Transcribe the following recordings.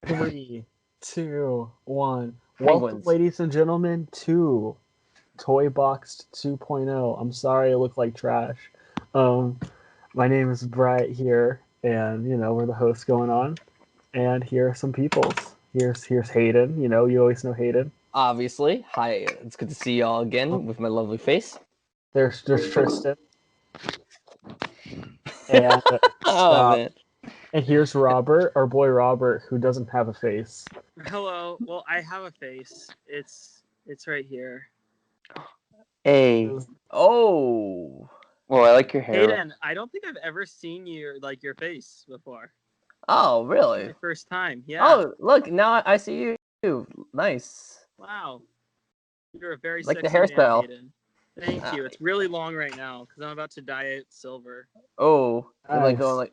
3, 2, 1. Welcome, Penguins. ladies and gentlemen, to Toybox'd 2.0. I'm sorry I look like trash. My name is Bright here, and we're the hosts going on. And here are some peoples. Here's Haydn. You always know Haydn. Obviously. Hi, it's good to see y'all again with my lovely face. There's Tristan. And Oh, man. And here's Robert, our boy Robert, who doesn't have a face. Hello. Well, I have a face. It's right here. Hey. Oh. Well, I like your hair. Hayden, I don't think I've ever seen your face before. Oh, really? My first time. Yeah. Oh, look, now I see you. Nice. Wow. You're a very like the sexy hairstyle. man, Hayden. Thank you. It's really long right now because I'm about to dye it silver. Oh, you're like Nice. going like.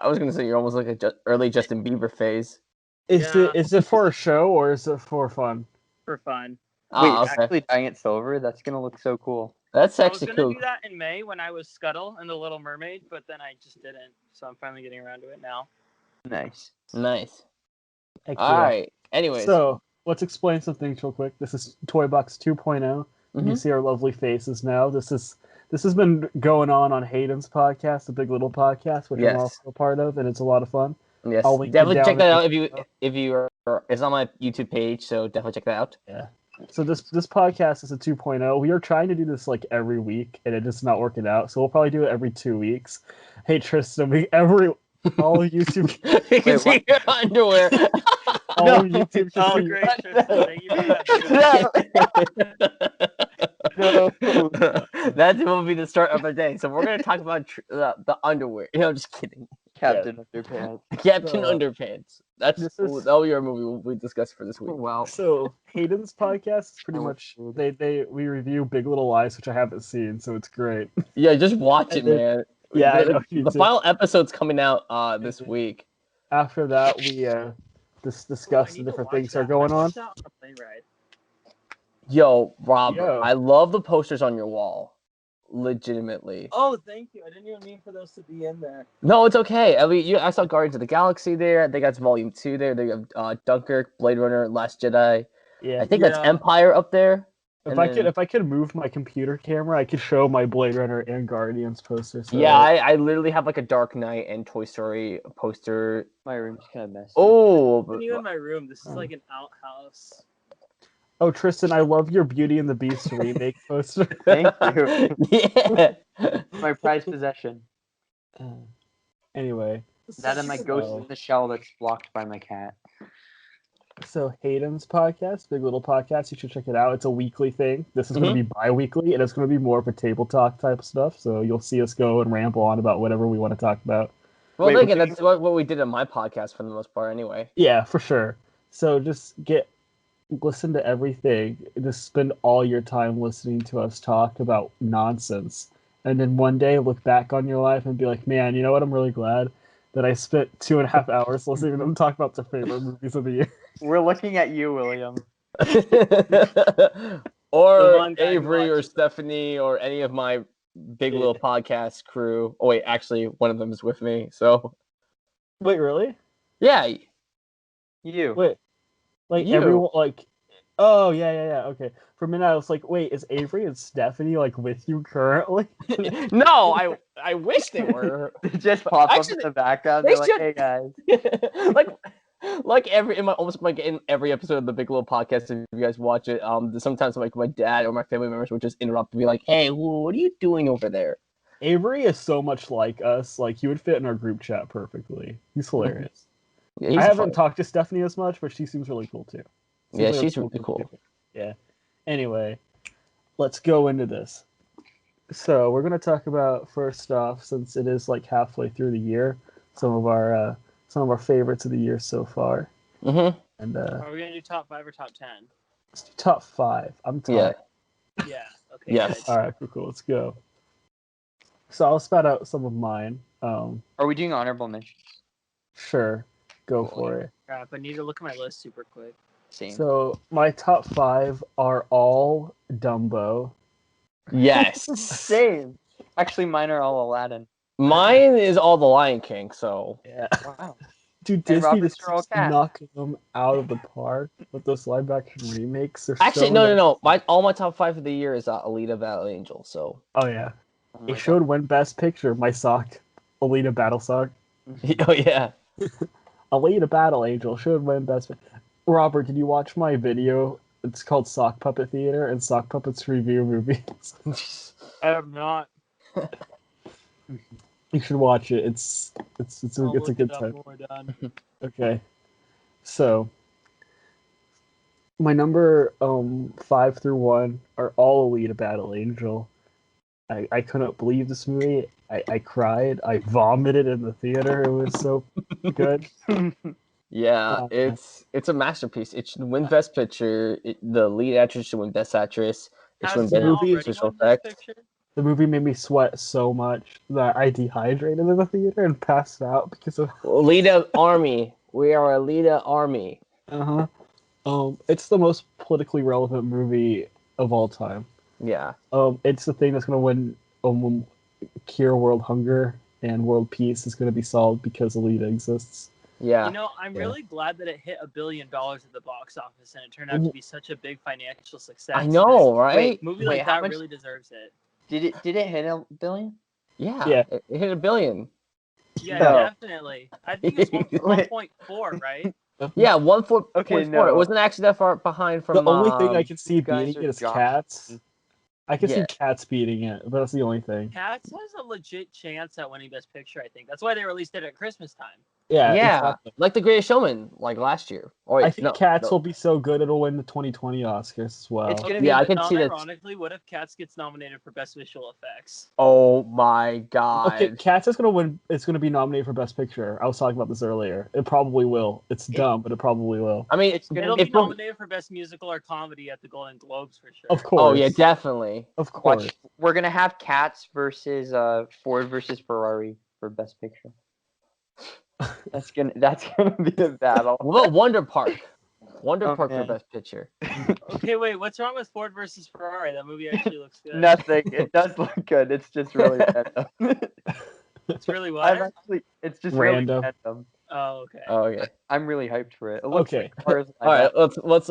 I was gonna say you're almost like a early Justin Bieber phase. Is it for a show or is it for fun? For fun. Wait, Okay. actually dyeing it silver? That's gonna look so cool. That's I was actually gonna cool. do that in May when I was Scuttle and the Little Mermaid, but then I just didn't. So I'm finally getting around to it now. Nice. Nice. Heck All yeah. right. Anyways. So let's explain some things real quick. This is Toybox 2.0. You see our lovely faces now. This has been going on Hayden's podcast, the Big Little Podcast, which I'm also a part of, and it's a lot of fun. Yes, I'll link it definitely down check that in out the- if you are. It's on my YouTube page, so definitely check that out. Yeah. So this podcast is a 2.0. We are trying to do this like every week, and it's just not working out. So we'll probably do it every 2 weeks. Hey Tristan, all YouTube. You can see your underwear. All YouTube. Oh, can see- great, Tristan. Thank you for that. That will be the start of the day. So we're gonna talk about the underwear. I'm just kidding. Captain Underpants. Captain Underpants. That'll be our movie we discuss for this week. Wow. So Hayden's podcast is pretty much we review Big Little Lies, which I haven't seen, so it's great. Yeah, just watch it, And then- man. Yeah, I know, you the too. final episode's coming out this week. After that, we discuss the different things that are going on. Yo, Rob, Yo. I love the posters on your wall. Legitimately. Oh, thank you. I didn't even mean for those to be in there. No, it's okay. I mean, I saw Guardians of the Galaxy there. They got Volume 2 there. They have Dunkirk, Blade Runner, Last Jedi. Yeah, I think that's Empire up there. If I could move my computer camera, I could show my Blade Runner and Guardians posters. So. Yeah, I literally have like a Dark Knight and Toy Story poster. My room's kind of messy. Oh, When you in my room, this is like an outhouse. Oh, Tristan, I love your Beauty and the Beast remake poster. Thank you. yeah. My prized possession. Anyway. That and my ghost in the shell that's blocked by my cat. So Hayden's podcast, Big Little Podcast, you should check it out. It's a weekly thing. This is going to be bi-weekly, and it's going to be more of a table talk type of stuff. So you'll see us go and ramble on about whatever we want to talk about. Well, again, that's what we did on my podcast for the most part, anyway. Yeah, for sure. So just listen to everything. Just spend all your time listening to us talk about nonsense, and then one day look back on your life and be like, "Man, you know what? I'm really glad that I spent 2.5 hours listening to them talk about their favorite movies of the year." We're looking at you, William. Or Avery or Stephanie or any of my Big Little Podcast crew. Oh, wait, actually, one of them is with me, so. Wait, really? Yeah. You. Wait. Like, You. everyone, like... Oh, yeah, okay. For a minute, I was like, wait, is Avery and Stephanie, like, with you currently? No, I wish they were. They just pop up in the background. They're like, hey, guys. almost like in every episode of the Big Little Podcast, if you guys watch it, sometimes like my dad or my family members would just interrupt and be like, "Hey, what are you doing over there?" Avery is so much like us. Like, he would fit in our group chat perfectly. He's hilarious. Yeah, I haven't talked to Stephanie as much, but she seems really cool, too. She's really cool. Yeah. Anyway, let's go into this. So, we're going to talk about, first off, since it is like halfway through the year, some of our favorites of the year so far. Mm-hmm. And Are we gonna do top 5 or top 10? let's do top 5. I'm tired. Yeah. Okay. Yes. All right, cool. Let's go. So I'll spout out some of mine. Are we doing honorable mentions? Sure, go for it. Crap, I need to look at my list super quick. Same. So my top 5 are all Dumbo. Yes. Same. Actually, mine are all Aladdin. Mine is all the Lion King, so. Yeah. Wow. Dude, Disney Robert's just your old keeps cat. knocking them out of the park with those live action remakes. They're Actually, so no. All my top 5 of the year is Alita Battle Angel. So. Oh yeah, Oh my it should win Best Picture. My sock, Alita Battle Sock. Oh yeah. Alita Battle Angel should win Best Picture. Robert, did you watch my video? It's called Sock Puppet Theater and Sock Puppets Review Movies. I have not. You should watch it. It's a I'll look good it up time. when we're done. Okay, so my number 5 through 1 are all Alita Battle Angel. I couldn't believe this movie. I cried. I vomited in the theater. It was so good. Yeah, it's a masterpiece. It should win Best Picture. The lead actress should win Best Actress. It should win Hasn't it Best already Visual won Best Effects. Picture? The movie made me sweat so much that I dehydrated in the theater and passed out because of. Alita Army. We are Alita Army. It's the most politically relevant movie of all time. Yeah. It's the thing that's gonna win. Cure world hunger and world peace is gonna be solved because Alita exists. Yeah. You know, I'm really glad that it hit $1 billion at the box office, and it turned out to be such a big financial success. I know, right? A movie like that really deserves it. Did it hit $1 billion? Yeah. It hit $1 billion. Yeah, No. definitely. I think it's 1.4, right? Yeah, 1.4. Okay, It no. wasn't actually that far behind from. The only thing I can see you guys beating are it is joshing. Cats. I can see Yeah. Cats beating it, but that's the only thing. Cats has a legit chance at winning Best Picture, I think. That's why they released it at Christmas time. Yeah, Yeah, exactly. like The Greatest Showman, like last year. Or wait, I think Cats will be so good it'll win the 2020 Oscars as well. It's gonna Yeah, be I can see that. Ironically, what if Cats gets nominated for Best Visual Effects? Oh my god. Okay, Cats is gonna win. It's gonna be nominated for Best Picture. I was talking about this earlier. It probably will. It's dumb, but it probably will. I mean, It'll be nominated for Best Musical or Comedy at the Golden Globes for sure. Of course. Oh yeah, definitely. Of course. Watch, we're gonna have Cats versus Ford versus Ferrari for Best Picture. That's gonna be a battle. What about Wonder Park? Wonder Park for man. Best Picture. Okay, wait, what's wrong with Ford versus Ferrari? That movie actually looks good. Nothing. It does look good. It's just really random. It's really what? It's just Random. really random. Oh, okay. Oh okay. I'm really hyped for it. It looks Okay. like cars All right, let's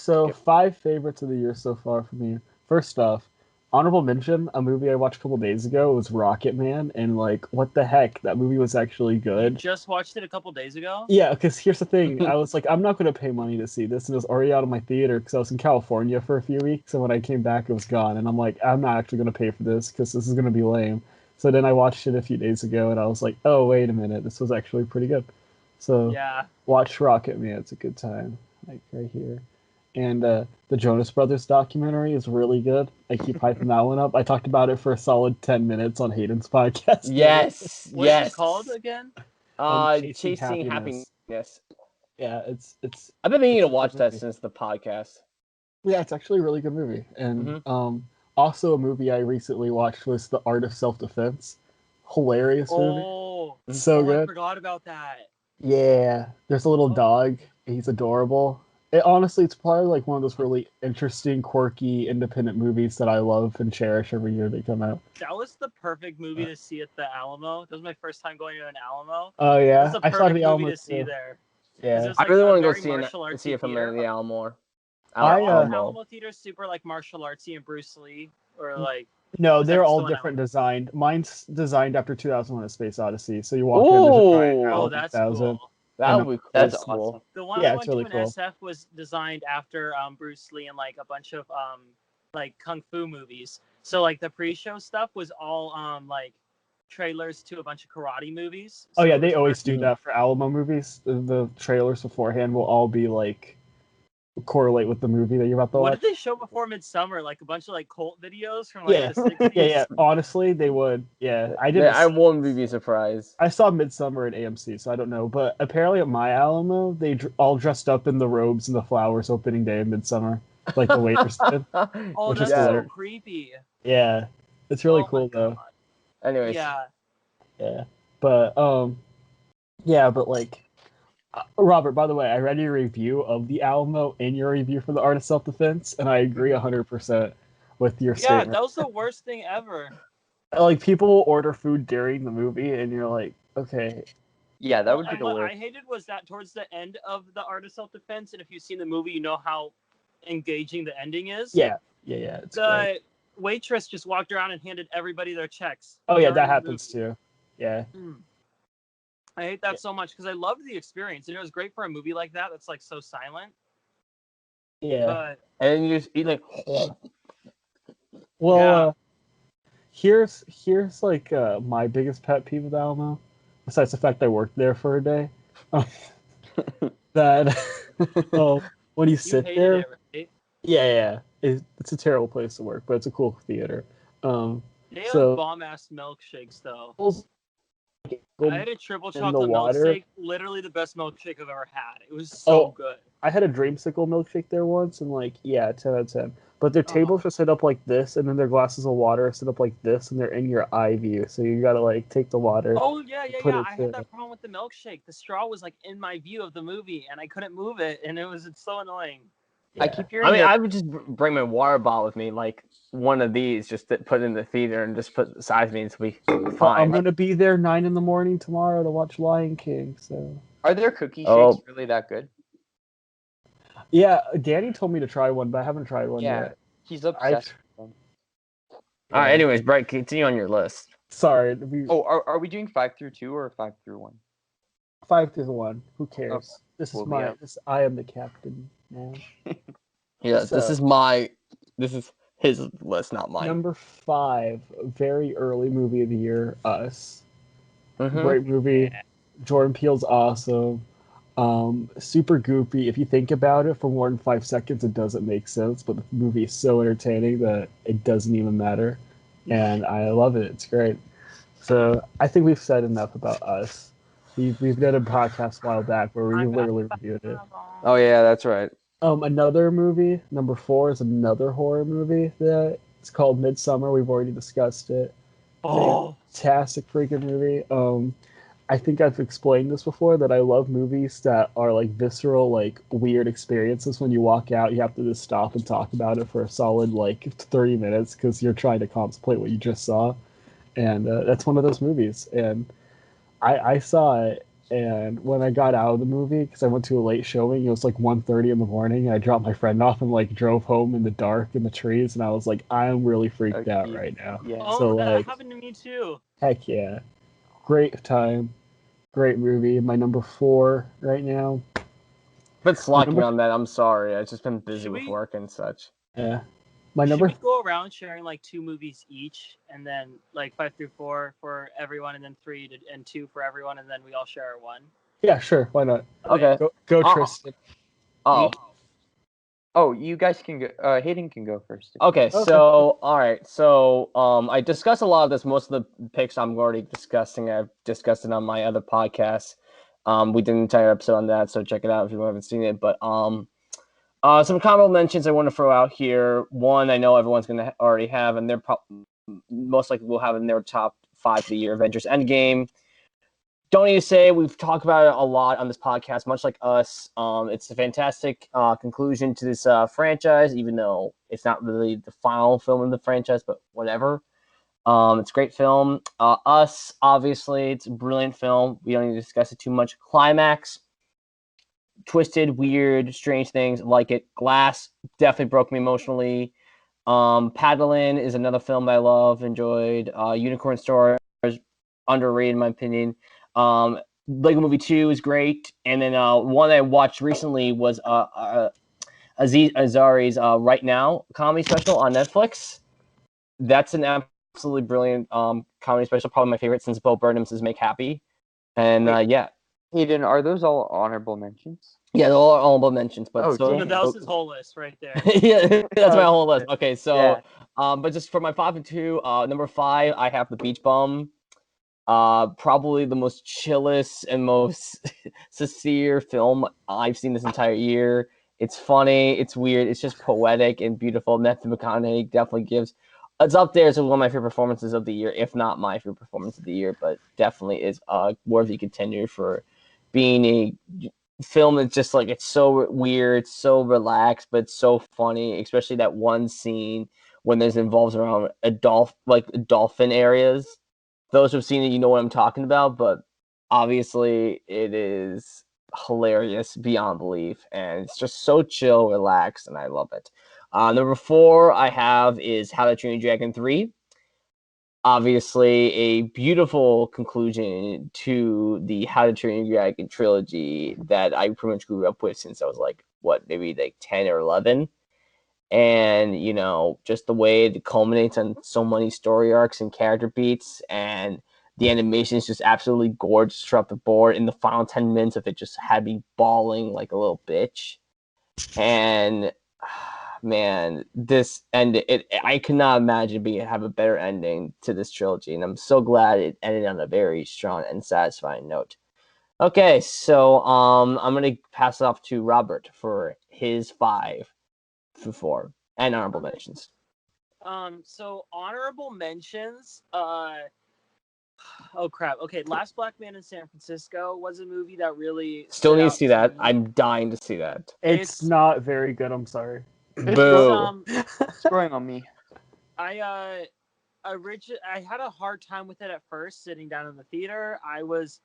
So 5 favorites of the year so far for me. First off, honorable mention, a movie I watched a couple days ago was Rocket Man, and like, what the heck, that movie was actually You good. just watched it a couple days ago? Yeah, because here's the thing, I was like, I'm not going to pay money to see this, and it was already out of my theater because I was in California for a few weeks, and when I came back, it was gone, and I'm like, I'm not actually going to pay for this because this is going to be lame. So then I watched it a few days ago, and I was like, oh, wait a minute, this was actually pretty good. So Yeah. watch Rocket Man, it's a good time, like right here. And the Jonas Brothers documentary is really good. I keep hyping that one up. I talked about it for a solid 10 minutes on Hayden's podcast. yes. What's it called again? Chasing Happiness. Yeah, it's I've been meaning to it's a watch good that movie. since the podcast. Yeah, it's actually a really good movie. And also a movie I recently watched was The Art of Self-Defense. Hilarious movie. Oh, So I good. forgot about that. Yeah, there's a little dog. He's adorable. Honestly, it's probably like one of those really interesting, quirky, independent movies that I love and cherish every year they come out. That was the perfect movie to see at the Alamo. That was my first time going to an Alamo. Oh yeah, It was the I perfect saw the Alamo movie to see too. there. Yeah, It was I like really a want to go very see martial it artsy from theater. the Elmore. Alamo theaters super like martial artsy and Bruce Lee, or like no, is that they're just all the one I different went? designed. Mine's designed after 2001: A Space Odyssey. So you walk in, there's a giant Ooh. owl Oh, that's 2000. cool. That would be cool. That's cool. awesome. The one Yeah, I it's went really to in cool. SF was designed after Bruce Lee and like a bunch of like kung fu movies. So like the pre-show stuff was all like trailers to a bunch of karate movies. Oh So yeah, it they was always perfect. do that for Alamo movies. The trailers beforehand will all be like correlate with the movie that you're about to What watch. did they show before Midsummer? Like a bunch of like cult videos from like Yeah. the 60s? Yeah. Honestly, they would. Yeah, I did. I won't be surprised. I saw Midsummer at AMC, so I don't know. But apparently at my Alamo, they all dressed up in the robes and the flowers opening day of Midsummer, like the waiters did. Oh, Which that's is so hilarious. creepy. Yeah, it's really Oh my cool though. God. Anyways, Yeah. Yeah, but like, Robert. By the way, I read your review of the Alamo and your review for the Art of Self-Defense, and I agree 100% with your Yeah, statement. that was the worst thing ever. Like, people will order food during the movie, and you're like, okay, Yeah, that would be And the what worst. I hated was that towards the end of the Art of Self-Defense, and if you've seen the movie, you know how engaging the ending is. Yeah. It's great. The waitress just walked around and handed everybody their checks. Oh yeah, that during the happens movie. too. Yeah. I hate that so much because I loved the experience, and it was great for a movie like that that's like so silent. Yeah. But And you just eat like. Well, Yeah. here's like my biggest pet peeve with Alamo, besides the fact I worked there for a day. That when you you sit hated there, it, right? yeah, it's a terrible place to work, but it's a cool theater. They have So bomb-ass milkshakes, though. go I had a triple in the chocolate water. milkshake, literally the best milkshake I've ever had. It was so Oh, good. I had a dreamsicle milkshake there once, and like, yeah, 10 out of 10. But their Oh. tables are set up like this, and then their glasses of water are set up like this, and they're in your eye view. So you gotta like take the water. Oh yeah. put it I to- had that problem with the milkshake. The straw was like in my view of the movie, and I couldn't move it, and it's so annoying. Yeah. I keep hearing I mean, that. I would just bring my water bottle with me, like one of these, just to put in the theater and just put beside me, and it'll be Well, fine. I'm gonna be there 9 a.m. tomorrow to watch Lion King. So Are their cookie Oh. shakes really that good? yeah, Danny told me to try one, but I haven't tried one Yeah. yet. He's obsessed with them. All right. Anyways, Brett, continue on your list. Sorry. Oh, are we doing 5 through 2 or 5 through 1? 5 to 1. Who cares? Okay. This We'll is be my. out. I am the captain now. Yeah, So- this is his list, not mine. Number 5, very early movie of the year, Us. Mhm. Great movie. Jordan Peele's awesome. Super goofy. If you think about it for more than 5 seconds, it doesn't make sense. But the movie is so entertaining that it doesn't even matter, and I love it. It's great. So I think we've said enough about Us. We've done a podcast a while back where we literally reviewed it. Oh yeah, that's right. Another movie, number 4, is another horror movie that it's called Midsummer. We've already discussed it. Oh, Fantastic freaking movie. I think I've explained this before that I love movies that are like visceral, like weird experiences. When you walk out, you have to just stop and talk about it for a solid like 30 minutes because you're trying to contemplate what you just saw. And that's one of those movies. And I saw it, and when I got out of the movie, because I went to a late showing, it was like 1:30 in the morning. I dropped my friend off and like drove home in the dark in the trees, and I was like, I'm really freaked out geez. right now. Yeah. oh, So, that like- happened to me too. Heck yeah. Great time. Great movie. My number 4 right now. Been slacking Number- on that. I'm sorry. I've just been busy Should with we- work and such. Yeah. My Should number we go around sharing like 2 movies each, and then like 5 through 4 for everyone, and then 3 and 2 for everyone, and then we all share one? Yeah, sure. Why not? Okay. Go Oh. Tristan. Oh. Oh, you guys can go. Hayden can go first. Okay. So all right. So I discussed a lot of this. Most of the picks I'm already discussing. I've discussed it on my other podcast. We did an entire episode on that, so check it out if you haven't seen it. But some honorable mentions I want to throw out here. One, I know everyone's gonna already have, and they're most likely will have in their top 5 of the year. Avengers Endgame. Don't need to say, we've talked about it a lot on this podcast, much like Us. It's a fantastic conclusion to this franchise, even though it's not really the final film in the franchise, but whatever. It's a great film. Us, obviously, it's a brilliant film. We don't need to discuss it too much. Climax, twisted, weird, strange things like it. Glass definitely broke me emotionally. Paddling is another film that I love, enjoyed. Unicorn Store is underrated in my opinion. Lego Movie 2 is great, and then one I watched recently was Aziz Ansari's Right Now comedy special on Netflix. That's an absolutely brilliant comedy special, probably my favorite since Bo Burnham's is Make Happy. And yeah, Hayden, are those all honorable mentions? yeah, they're all honorable mentions. But Oh, so damn. That was his whole list right there. yeah, that's my whole list. Okay, so Yeah. but just for my 5 and 2, number 5, I have The Beach Bum. Probably the most chillest and most sincere film I've seen this entire year. It's funny, it's weird, it's just poetic and beautiful. Matthew McConaughey definitely gives. It's up there as one of my favorite performances of the year, if not my favorite performance of the year, but definitely is a worthy contender for being a film that's just like, it's so weird, so relaxed, but so funny, especially that one scene when there's involves around dolphin areas. Those who've seen it, you know what I'm talking about, but obviously, it is hilarious beyond belief, and it's just so chill, relaxed, and I love it. Number 4 I have is How to Train Your Dragon 3. Obviously, a beautiful conclusion to the How to Train Your Dragon trilogy that I pretty much grew up with since I was like, maybe like 10 or 11. And, just the way it culminates on so many story arcs and character beats, and the animation is just absolutely gorgeous throughout the board. In the final 10 minutes of it just had me bawling like a little bitch. And man, I cannot imagine have a better ending to this trilogy, and I'm so glad it ended on a very strong and satisfying note. Okay, so I'm gonna pass it off to Robert for his 5 through 4 and honorable mentions. So honorable mentions. Oh crap. Okay, Last Black Man in San Francisco was a movie that really Still stood need to out see that. me. I'm dying to see that. It's not very good. I'm sorry. Boo. It's growing on me. I had a hard time with it at first, sitting down in the theater. I was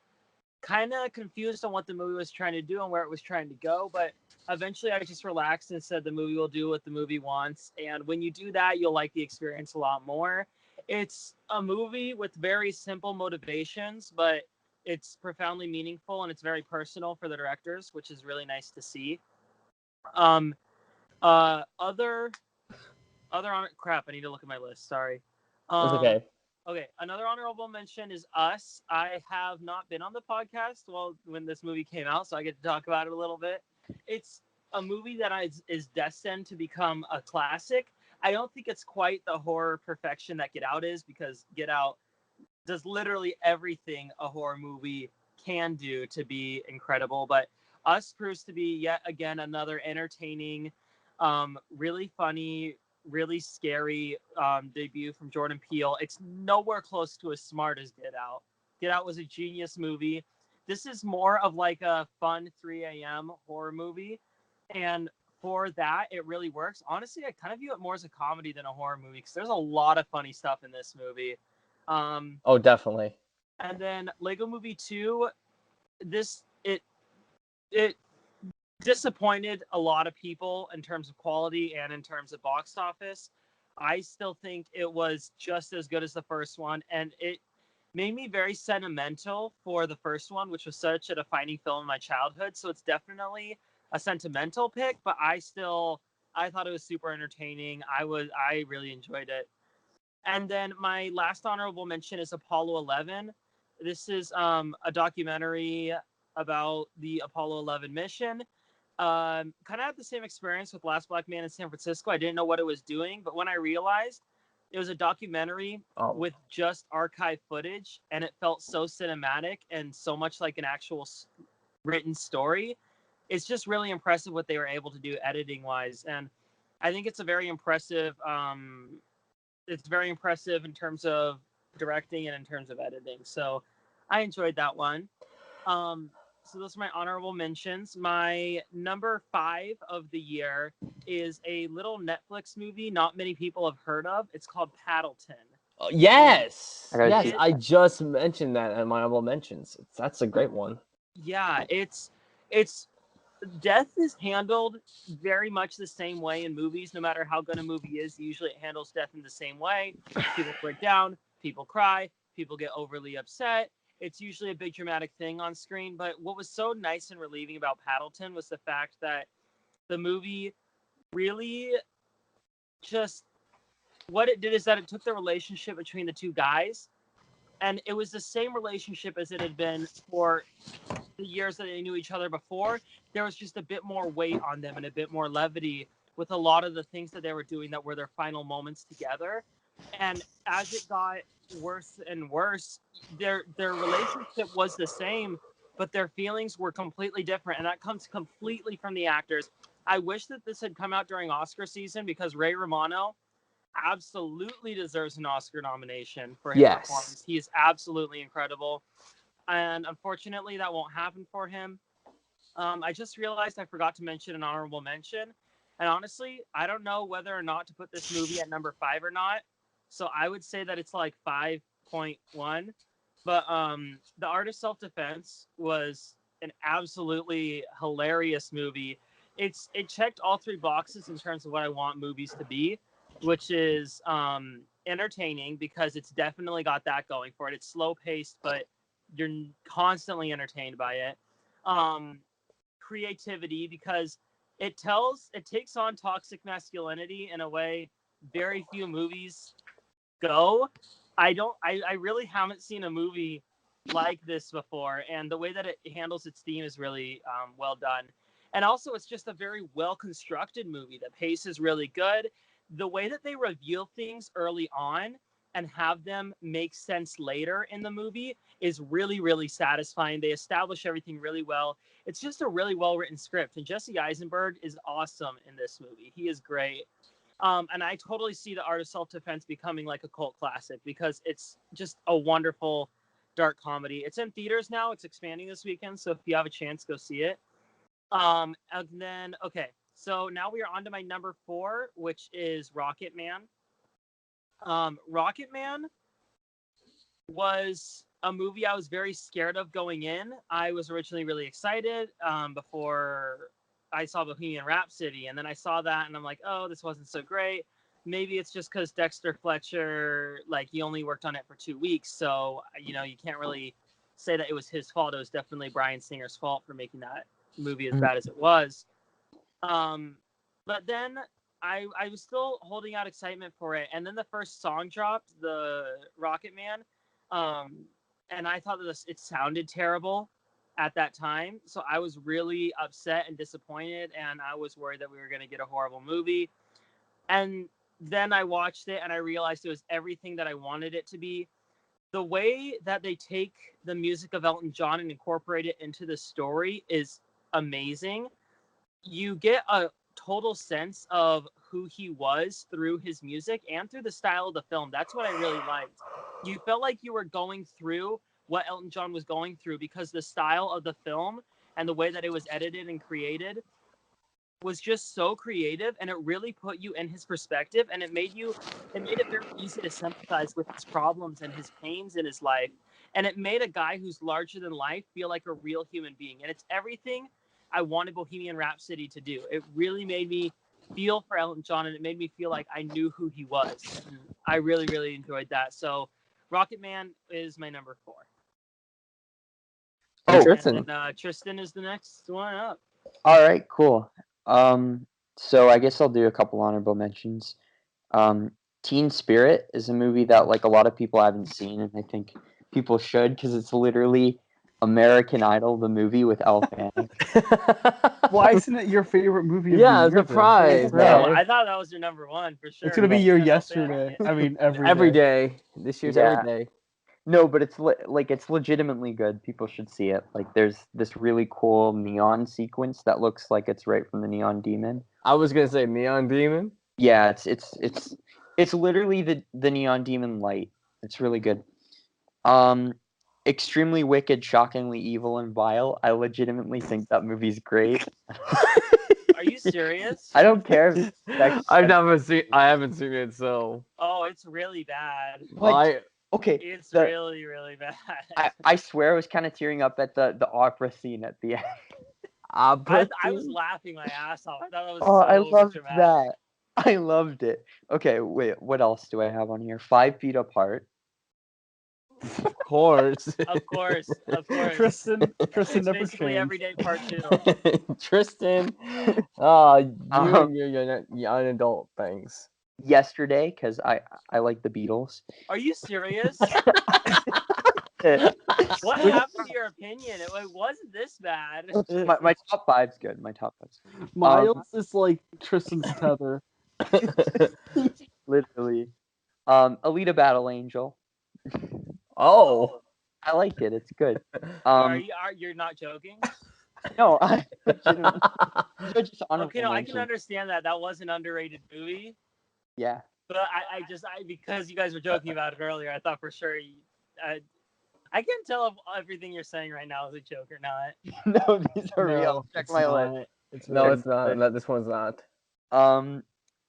kind of confused on what the movie was trying to do and where it was trying to go, but eventually I just relaxed and said the movie will do what the movie wants, and when you do that, you'll like the experience a lot more. It's a movie with very simple motivations, but it's profoundly meaningful, and it's very personal for the directors, which is really nice to see. Other crap, I need to look at my list, sorry. It's okay. Okay, another honorable mention is Us. I have not been on the podcast when this movie came out, so I get to talk about it a little bit. It's a movie that is destined to become a classic. I don't think it's quite the horror perfection that Get Out is, because Get Out does literally everything a horror movie can do to be incredible. But Us proves to be yet again another entertaining, really funny, really scary debut from Jordan Peele. It's nowhere close to as smart as Get Out. Get Out was a genius movie. This is more of like a fun 3 a.m. horror movie. And for that, it really works. Honestly, I kind of view it more as a comedy than a horror movie, because there's a lot of funny stuff in this movie. Oh, definitely. And then Lego Movie 2, it disappointed a lot of people in terms of quality and in terms of box office. I still think it was just as good as the first one, and it made me very sentimental for the first one, which was such a defining film in my childhood. So it's definitely a sentimental pick, but I thought it was super entertaining. I really enjoyed it. And then my last honorable mention is Apollo 11. This is a documentary about the Apollo 11 mission. Kind of had the same experience with Last Black Man in San Francisco. I didn't know what it was doing, but when I realized it was a documentary with just archive footage, and it felt so cinematic and so much like an actual written story, it's just really impressive what they were able to do editing wise. And I think it's a very impressive it's very impressive in terms of directing and in terms of editing. So I enjoyed that one. So those are my honorable mentions. My number 5 of the year is a little Netflix movie not many people have heard of. It's called Paddleton. Yes. Yes, I just mentioned that in my honorable mentions. That's a great one. Yeah, it's death is handled very much the same way in movies. No matter how good a movie is, usually it handles death in the same way. People break down, people cry, people get overly upset. It's usually a big dramatic thing on screen. But what was so nice and relieving about Paddleton was the fact that the movie really just, what it did is that it took the relationship between the two guys, and it was the same relationship as it had been for the years that they knew each other before. There was just a bit more weight on them and a bit more levity with a lot of the things that they were doing that were their final moments together. And as it got worse and worse, their relationship was the same, but their feelings were completely different, and that comes completely from the actors. I wish that this had come out during Oscar season, because Ray Romano absolutely deserves an Oscar nomination for his performance. He is absolutely incredible. And unfortunately, that won't happen for him. I just realized I forgot to mention an honorable mention. And honestly, I don't know whether or not to put this movie at number 5 or not. So I would say that it's like 5.1. But The Art of Self-Defense was an absolutely hilarious movie. It checked all three boxes in terms of what I want movies to be, which is entertaining because it's definitely got that going for it. It's slow paced, but you're constantly entertained by it. Creativity because it takes on toxic masculinity in a way very few movies go. I really haven't seen a movie like this before, and the way that it handles its theme is really well done. And also, it's just a very well constructed movie. The pace is really good. The way that they reveal things early on and have them make sense later in the movie is really, really satisfying. They establish everything really well. It's just a really well written script, and Jesse Eisenberg is awesome in this movie. He is great. And I totally see The Art of Self-Defense becoming like a cult classic because it's just a wonderful dark comedy. It's in theaters now. It's expanding this weekend, so if you have a chance, go see it. And then, okay, so now we are on to my number 4, which is Rocket Man. Rocket Man was a movie I was very scared of going in. I was originally really excited before I saw Bohemian Rhapsody, and then I saw that, and I'm like, oh, this wasn't so great. Maybe it's just because Dexter Fletcher, like, he only worked on it for 2 weeks, so, you know, you can't really say that it was his fault. It was definitely Bryan Singer's fault for making that movie as bad as it was. But then I was still holding out excitement for it, and then the first song dropped, the Rocket Man, and I thought that it sounded terrible at that time, so I was really upset and disappointed, and I was worried that we were going to get a horrible movie. And then I watched it, and I realized it was everything that I wanted it to be. The way that they take the music of Elton John and incorporate it into the story is amazing. You get a total sense of who he was through his music and through the style of the film. That's what I really liked. You felt like you were going through what Elton John was going through because the style of the film and the way that it was edited and created was just so creative, and it really put you in his perspective, and it made it very easy to sympathize with his problems and his pains in his life, and it made a guy who's larger than life feel like a real human being, and it's everything I wanted Bohemian Rhapsody to do. It really made me feel for Elton John, and it made me feel like I knew who he was, and I really, really enjoyed that. So Rocket Man is my number 4. Oh, Tristan. And then, Tristan is the next one up. all right, cool. So I guess I'll do a couple honorable mentions. Teen Spirit is a movie that like a lot of people haven't seen, and I think people should because it's literally American Idol, the movie with Elle Fanning. Why isn't it your favorite movie of Yeah, the year? then? surprise, Yeah. No, I thought that was your number 1 for sure. It's gonna be your Yeah, yesterday. I mean, every day. This year's Yeah. every day. No, but it's it's legitimately good. People should see it. Like, there's this really cool neon sequence that looks like it's right from the Neon Demon. I was gonna say Neon Demon. Yeah, it's literally the Neon Demon light. It's really good. Extremely wicked, shockingly evil, and vile. I legitimately think that movie's great. Are you serious? I don't care. If it's I haven't seen it, so Oh, it's really bad. What? Okay, It's really, really bad. I swear I was kind of tearing up at the opera scene at the end. I was laughing my ass off. I thought that was Oh, so I loved dramatic. that. I loved it. Okay, wait, what else do I have on here? 5 Feet Apart. Of course. Of course. Tristan It's never basically changed. Everyday Part 2. Tristan, you and your adult things. Yesterday, because I like the Beatles. Are you serious? What happened to your opinion? It wasn't this bad. my top 5's good. My top 5's. Miles is like Tristan's tether. Literally. Alita Battle Angel. Oh. I like it. It's good. You're not joking? No, I legitimately. Just Okay, no, I can mention. understand that. That was an underrated movie. Yeah. But I because you guys were joking about it earlier, I thought for sure I can't tell if everything you're saying right now is a joke or not. No, these are real. Check it's my not. list. It's No, not. it's not. No, this one's not. And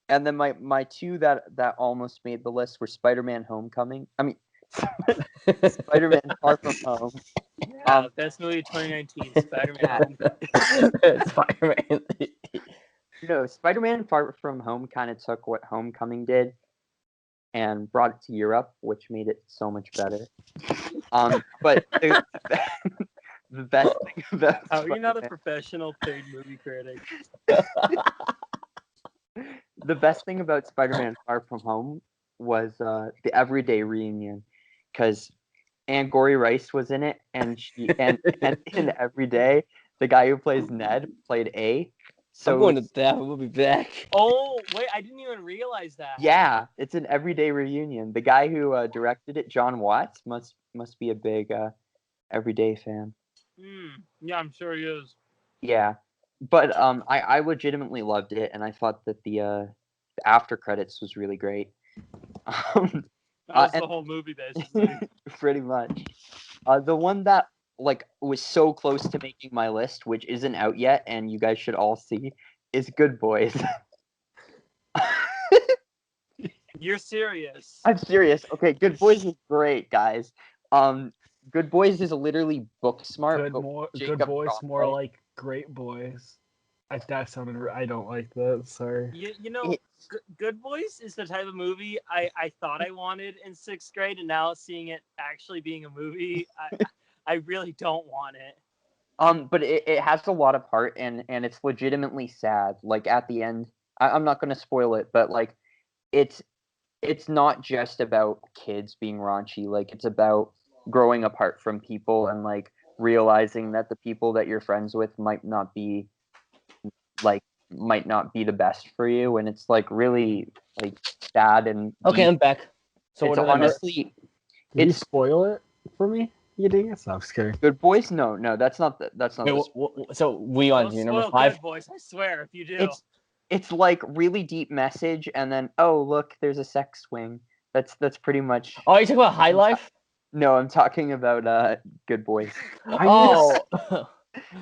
then my 2 that almost made the list were Spider-Man: Homecoming. I mean, Spider-Man Far From Home. Yeah, best movie of 2019, Spider-Man. Spider-Man. No, Spider-Man Far From Home kind of took what Homecoming did and brought it to Europe, which made it so much better. But the best thing about How are you not a Spider-Man- professional paid movie critic? the best thing about Spider-Man Far From Home was the Everyday reunion, because Angourie Rice was in it, and and in Everyday, the guy who plays Ned played A. So I'm going to that. We'll be back. Oh, wait, I didn't even realize that. yeah, it's an Everyday reunion. The guy who directed it, John Watts, must be a big Everyday fan. Yeah, I'm sure he is. Yeah, but I legitimately loved it, and I thought that the after credits was really great. That was and- the whole movie, basically. Pretty much. The one that like was so close to making my list, which isn't out yet, and you guys should all see, is Good Boys. You're serious. I'm serious. Okay, Good Boys is great, guys. Good Boys is literally book smart. Good, but good Jacob boys, Tremblay. more like great boys. That sounded. I don't like that. Sorry. You know, Good Boys is the type of movie I thought I wanted in 6th grade, and now seeing it actually being a movie, I really don't want it. But it has a lot of heart, and it's legitimately sad. Like at the end, I'm not gonna spoil it, but like it's not just about kids being raunchy. Like it's about growing apart from people and like realizing that the people that you're friends with might not be the best for you, and it's like really like sad and Okay, deep. I'm back. So It's what did I miss? honestly Did you it's spoil it for me? You didn't. No, I'm just kidding. Good Boys. No, that's not that's not. Wait, so we on Don't to your number spoil 5. Good Boys, I swear, if you do. It's like really deep message, and then oh look, there's a sex swing. That's pretty much. Oh, you talking about High Life? No, I'm talking about Good Boys. Oh,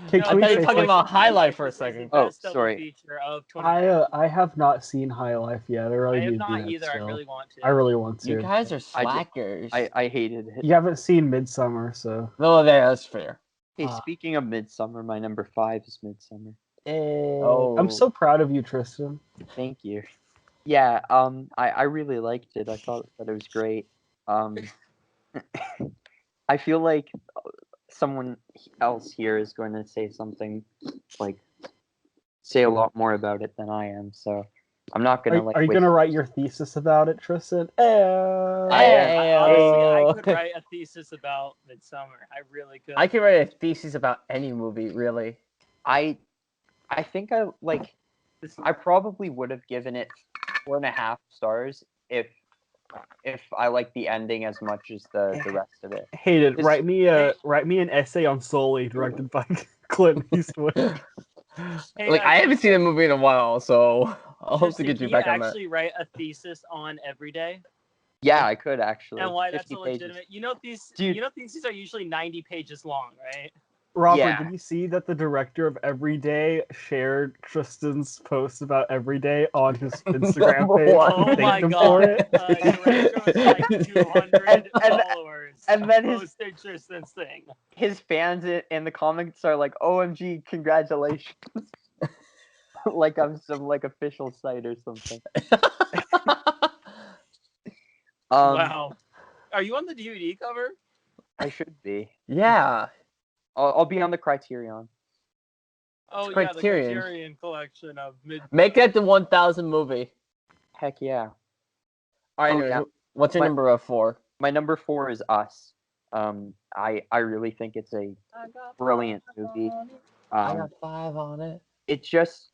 Can I we thought you say were talking something? about High Life for a This is the second. Oh, best double sorry. feature of 2019. I have not seen High Life yet. I really I have need to do not that either. I still. really want to. I really want to. You guys are I did- slackers. I hated it. You haven't seen Midsummer, so. No, that's fair. Hey, speaking of Midsummer, my number 5 is Midsummer. Oh, I'm so proud of you, Tristan. Thank you. Yeah, I really liked it. I thought that it was great. I feel like someone else here is going to say something like say a lot more about it than I am. So I'm not gonna Are you gonna write your thesis about it, Tristan? Honestly, I could write a thesis about Midsummer. I really could. I could write a thesis about any movie, really. I think I probably would have given it 4.5 stars if I like the ending as much as the rest of it. Hated. This- Write me an essay on Sully, directed by Clint Eastwood. Hey, Like I haven't seen the movie in a while, so I'll hope to Tristan, get you can back on that. actually write a thesis on Everyday? Yeah, I could actually. And why that's 50 a pages. legitimate. You know Dude. You know theses are usually 90 pages long, right? Robert, Yeah. did you see that the director of Everyday shared Tristan's post about Everyday on his Instagram Number page? one. Oh and my thanked him god. for it? Director with like 200 followers. and then his- posted Tristan's thing. His fans in the comments are like, "OMG, congratulations!" Like I'm some like official site or something. Wow. Are you on the DVD cover? I should be. Yeah. I'll be on the Criterion. Oh It's yeah, the Criterion. Criterion collection of mid. Make that the 1000 movie. Heck yeah. All right, Oh, anyways, yeah. what's your My- number 4? My number 4 is Us. I really think it's a brilliant movie. I got 5 on it. It just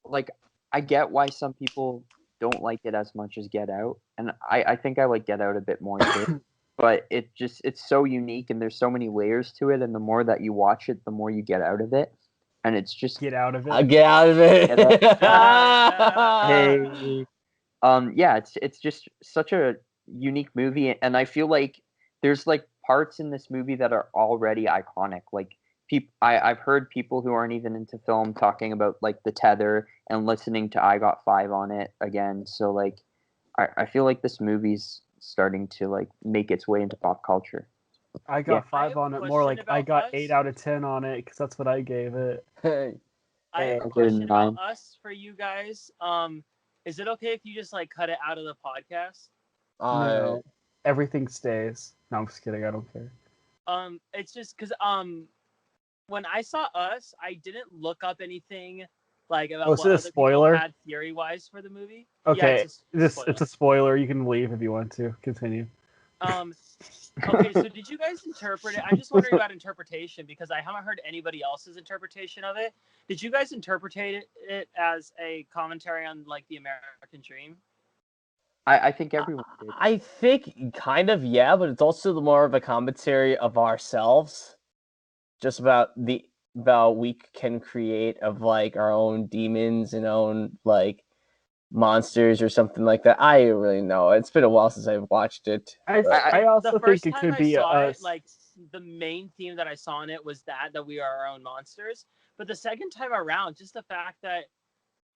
like I get why some people don't like it as much as Get Out, and I think I like Get Out a bit more too. But it's so unique, and there's so many layers to it, and the more that you watch it, the more you get out of it, and it's just Get out of it. I get out of it. hey, yeah, it's just such a unique movie, and I feel like there's like parts in this movie that are already iconic. Like I've heard people who aren't even into film talking about like The Tether and listening to I Got 5 on it again. So like I feel like this movie's starting to like make its way into pop culture. I got Yeah. 5 on it. More like I got 8 out of 10 on it because that's what I gave it. Hey. I have a I'll give it a question about 9. us for you guys. Is it okay if you just like cut it out of the podcast? No, everything stays. No, I'm just kidding. I don't care. It's just because when I saw Us, I didn't look up anything like about Was what it a other spoiler? people had theory-wise for the movie. Okay, Yeah, it's a spoiler. You can leave if you want to. Continue. Okay, so did you guys interpret it? I'm just wondering about interpretation because I haven't heard anybody else's interpretation of it. Did you guys interpret it as a commentary on like the American dream? I think everyone did. I think kind of, yeah, but it's also more of a commentary of ourselves, just about we can create of like our own demons and own like monsters or something like that. I don't really know. It's been a while since I've watched it. I also The first think it time could be I saw us. it, like the main theme that I saw in it was that we are our own monsters. But the second time around, just the fact that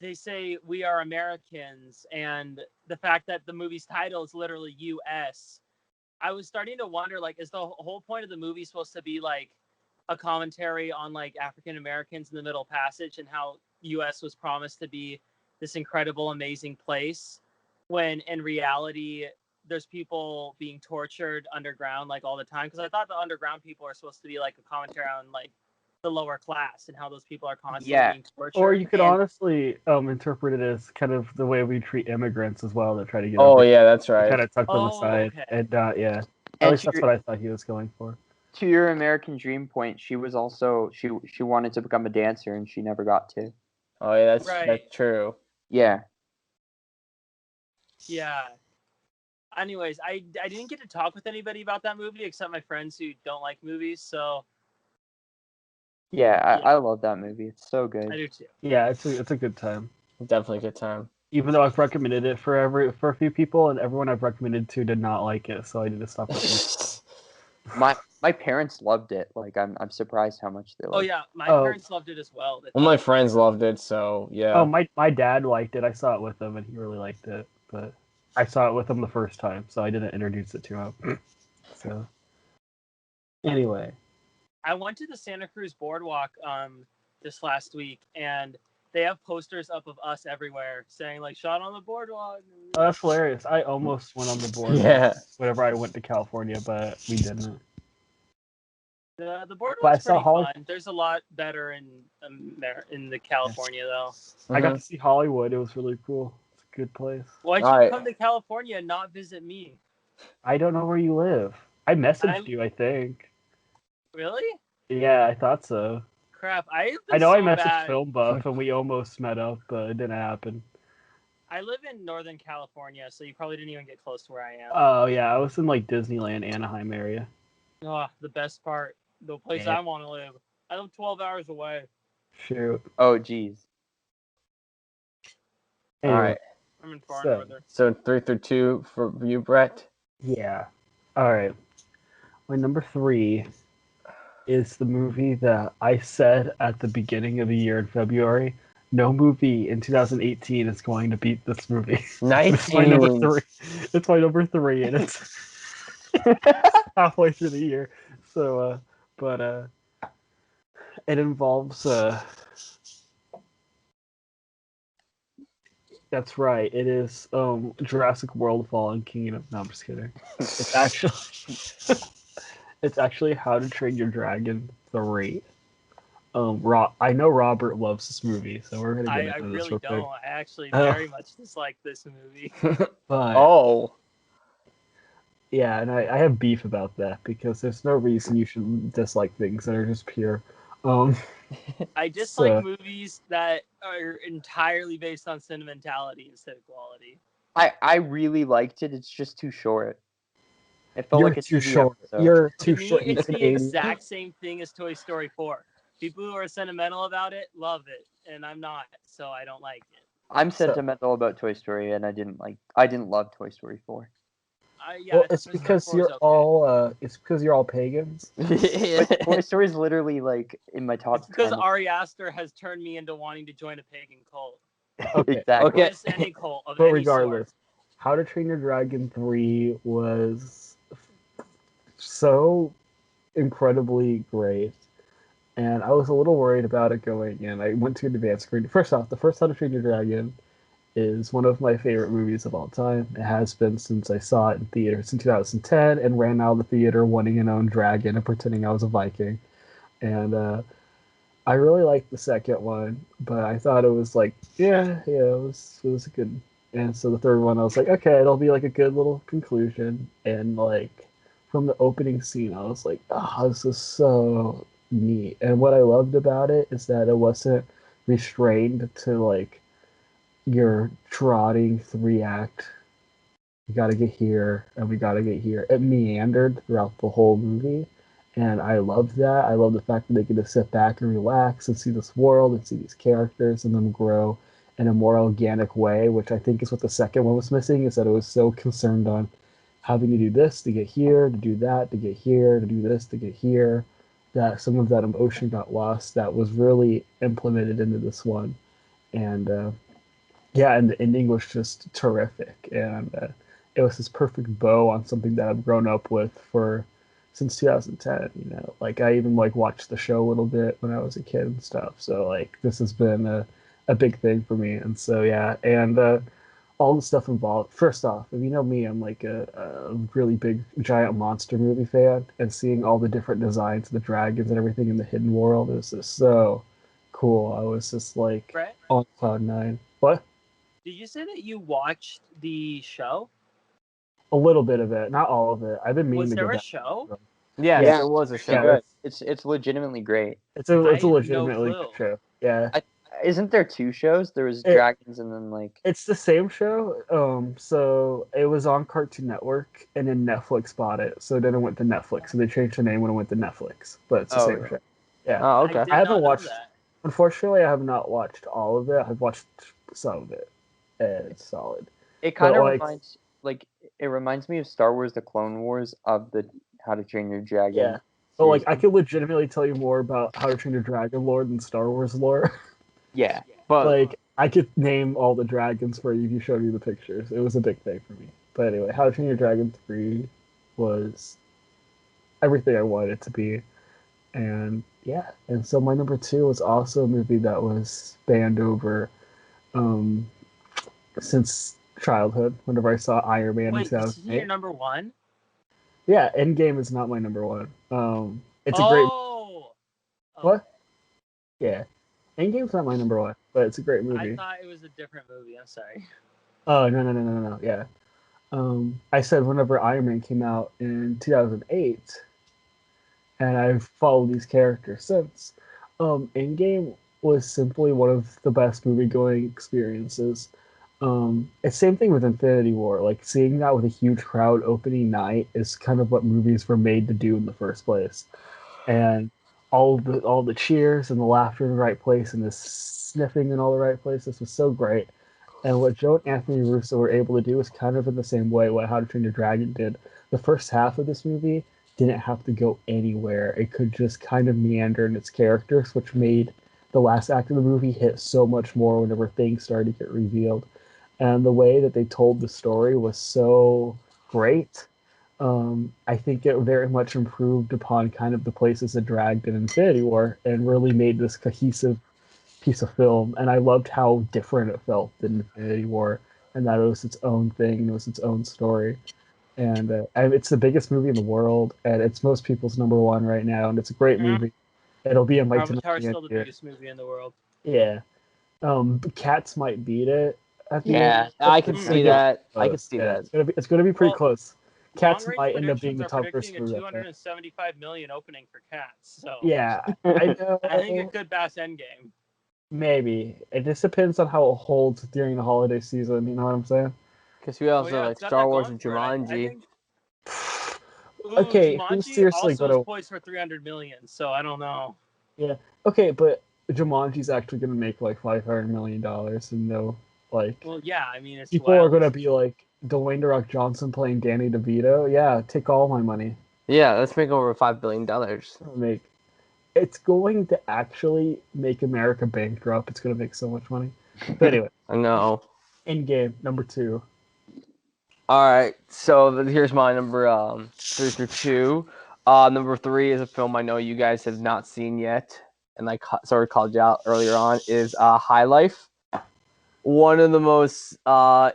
they say we are Americans and the fact that the movie's title is literally US, I was starting to wonder, like, is the whole point of the movie supposed to be like a commentary on like African Americans in the Middle Passage and how US was promised to be this incredible, amazing place, when in reality there's people being tortured underground like all the time? Because I thought the underground people are supposed to be like a commentary on like the lower class and how those people are constantly being tortured. Or you could honestly interpret it as kind of the way we treat immigrants as well that try to get Oh over. yeah, that's right. Kind of tuck them aside, okay. and yeah. At And least that's what I thought he was going for. To your American Dream point, she was also she wanted to become a dancer and she never got to. Oh yeah, that's true. Yeah. Yeah. Anyways, I didn't get to talk with anybody about that movie except my friends who don't like movies, so Yeah, I love that movie. It's so good. I do too. Yeah, it's a good time. Definitely a good time. Even though I've recommended it for a few people, and everyone I've recommended to did not like it, so I need to stop it. My parents loved it. Like I'm surprised how much they loved it. Oh yeah, my parents loved it as well. Well, my friends loved it, so yeah. Oh, my dad liked it. I saw it with him, and he really liked it. But I saw it with him the first time, so I didn't introduce it to him. So anyway, I went to the Santa Cruz Boardwalk this last week, and they have posters up of us everywhere saying like "shot on the boardwalk." Oh, that's hilarious. I almost went on the boardwalk whenever I went to California, but we didn't. The boardwalk's pretty fun. There's a lot better in the California though. I got to see Hollywood. It was really cool. It's a good place. Why'd you come to California and not visit me? I don't know where you live. I messaged you, I think. Really? Yeah, I thought so. Crap, I know I messaged Film Buff and we almost met up, but it didn't happen. I live in Northern California, so you probably didn't even get close to where I am. Oh yeah, I was in like Disneyland, Anaheim area. Oh, the best part. The place I want to live. I live 12 hours away. Shoot. Oh, geez. Anyway, all right. I'm in far northern. So 3 through 2 for you, Brett? Yeah. All right. My number 3 is the movie that I said at the beginning of the year in February. No movie in 2018 is going to beat this movie. It's my number 3. It's my number 3, and it's halfway through the year. So, but it involves. That's right. It is Jurassic World: Fallen Kingdom. No, I'm just kidding. It's actually How to Train Your Dragon 3. I know Robert loves this movie, so we're gonna get into this real quick. I actually very much dislike this movie. But, yeah, and I have beef about that because there's no reason you should dislike things that are just pure. I dislike movies that are entirely based on sentimentality instead of quality. I really liked it. It's just too short. It felt You're like too short. You're too short. It's the exact same thing as Toy Story 4. People who are sentimental about it love it, and I'm not, so I don't like it. I'm sentimental about Toy Story, and I didn't love Toy Story 4. Well, it's because you're all pagans. But Toy Story is literally like in my top 10. Because Ari Aster has turned me into wanting to join a pagan cult. Okay. Exactly. Or just any cult of but any regardless, sort. How to Train Your Dragon 3 was so incredibly great. And I was a little worried about it going in. I went to an advanced screen. First off, the first How to Train Your Dragon is one of my favorite movies of all time. It has been since I saw it in theaters in 2010 and ran out of the theater wanting an own dragon and pretending I was a Viking. And I really liked the second one, but I thought it was like, it was a good. And so the third one, I was like, okay, it'll be like a good little conclusion. And like from the opening scene, I was like, oh, this is so neat. And what I loved about it is that it wasn't restrained to like your trotting 3 act. We got to get here and we got to get here. It meandered throughout the whole movie, and I loved that. I love the fact that they get to sit back and relax and see this world and see these characters and them grow in a more organic way, which I think is what the second one was missing. Is that it was so concerned on having to do this to get here, to do that to get here, to do this to get here, that some of that emotion got lost. That was really implemented into this one, and yeah, and the ending was just terrific, and it was this perfect bow on something that I've grown up with for since 2010. Like I even like watched the show a little bit when I was a kid and stuff. So like this has been a big thing for me, and so yeah, and all the stuff involved. First off, if you know me, I'm like a really big giant monster movie fan, and seeing all the different designs of the dragons and everything in the hidden world is just so cool. I was just like Brett, on cloud nine. What? did you say that you watched the show? A little bit of it, not all of it. I've been meaning Was to there go a back. show? Yes, Yeah. there was a It's show. Yeah, good. It's legitimately great. It's a I it's a had no legitimately clue. good show. Yeah, Isn't there 2 shows? There was it, dragons and then like it's the same show. So it was on Cartoon Network, and then Netflix bought it. So then it went to Netflix, so they changed the name when it went to Netflix. But it's the same show. Yeah, Oh, I okay. did I haven't not know watched. that. Unfortunately, I have not watched all of it. I've watched some of it, and it's solid. it But kind of like, reminds me of Star Wars: The Clone Wars of the How to Train Your Dragon yeah. But like, series. I could legitimately tell you more about How to Train Your Dragon lore than Star Wars lore. Yeah, But Like I could name all the dragons for you if you showed me the pictures. It was a big thing for me. But anyway, How to Train Your Dragon 3 was everything I wanted it to be. And yeah, and so my number two was also a movie that was banned over um, since childhood. Whenever I saw Iron Man in Wait, this is your 2008. number one? Yeah, Endgame is not my number one. It's a great. Oh, What? okay. Yeah, Endgame's not my number one, but it's a great I movie. thought it was a different movie. I'm sorry. Oh no! Yeah, I said whenever Iron Man came out in 2008, and I've followed these characters since. Endgame was simply one of the best movie going experiences. It's same thing with Infinity War. Like seeing that with a huge crowd opening night is kind of what movies were made to do in the first place. And all the cheers and the laughter in the right place and the sniffing in all the right places was so great. And what Joe and Anthony Russo were able to do is kind of in the same way what How to Train Your Dragon did. The first half of this movie didn't have to go anywhere. It could just kind of meander in its characters, which made the last act of the movie hit so much more whenever things started to get revealed. And the way that they told the story was so great. I think it very much improved upon kind of the places it dragged in Infinity War and really made this cohesive piece of film, and I loved how different it felt than Infinity War, and that it was its own thing, it was its own story, and it's the biggest movie in the world, and it's most people's number one right now, and it's a great movie. It'll be in my Avatar is tonight still the year. biggest movie in the world. Yeah. Cats might beat it at the Yeah, end. I could It's see gonna get that. I could close. see Yeah, that. it's gonna be pretty Well, close. Long Cats range might end up being predictions the are toughest predicting a movie up there. 275 million opening for Cats. So Yeah, I I think know. it could pass Endgame. Maybe it just depends on how it holds during the holiday season. You know what I'm saying? Because we Oh also yeah, like it's got Star that Wars going and for it. I Jumanji. think. Ooh, Okay, who's Jumanji seriously also is gonna? poised for 300 million. So I don't know. Yeah. Okay, but Jumanji's actually gonna make like $500 million, and no, like Well, yeah, I mean it's people are wild. gonna be like Dwayne The Rock Johnson playing Danny DeVito. Yeah, take all my money. Yeah, let's make over $5 billion. Make it's going to actually make America bankrupt. It's gonna make so much money. But anyway, I know. Endgame number two. All right, so here's my number 3 through 2. Number 3 is a film I know you guys have not seen yet, and I sort of called you out earlier on, is High Life. One of the most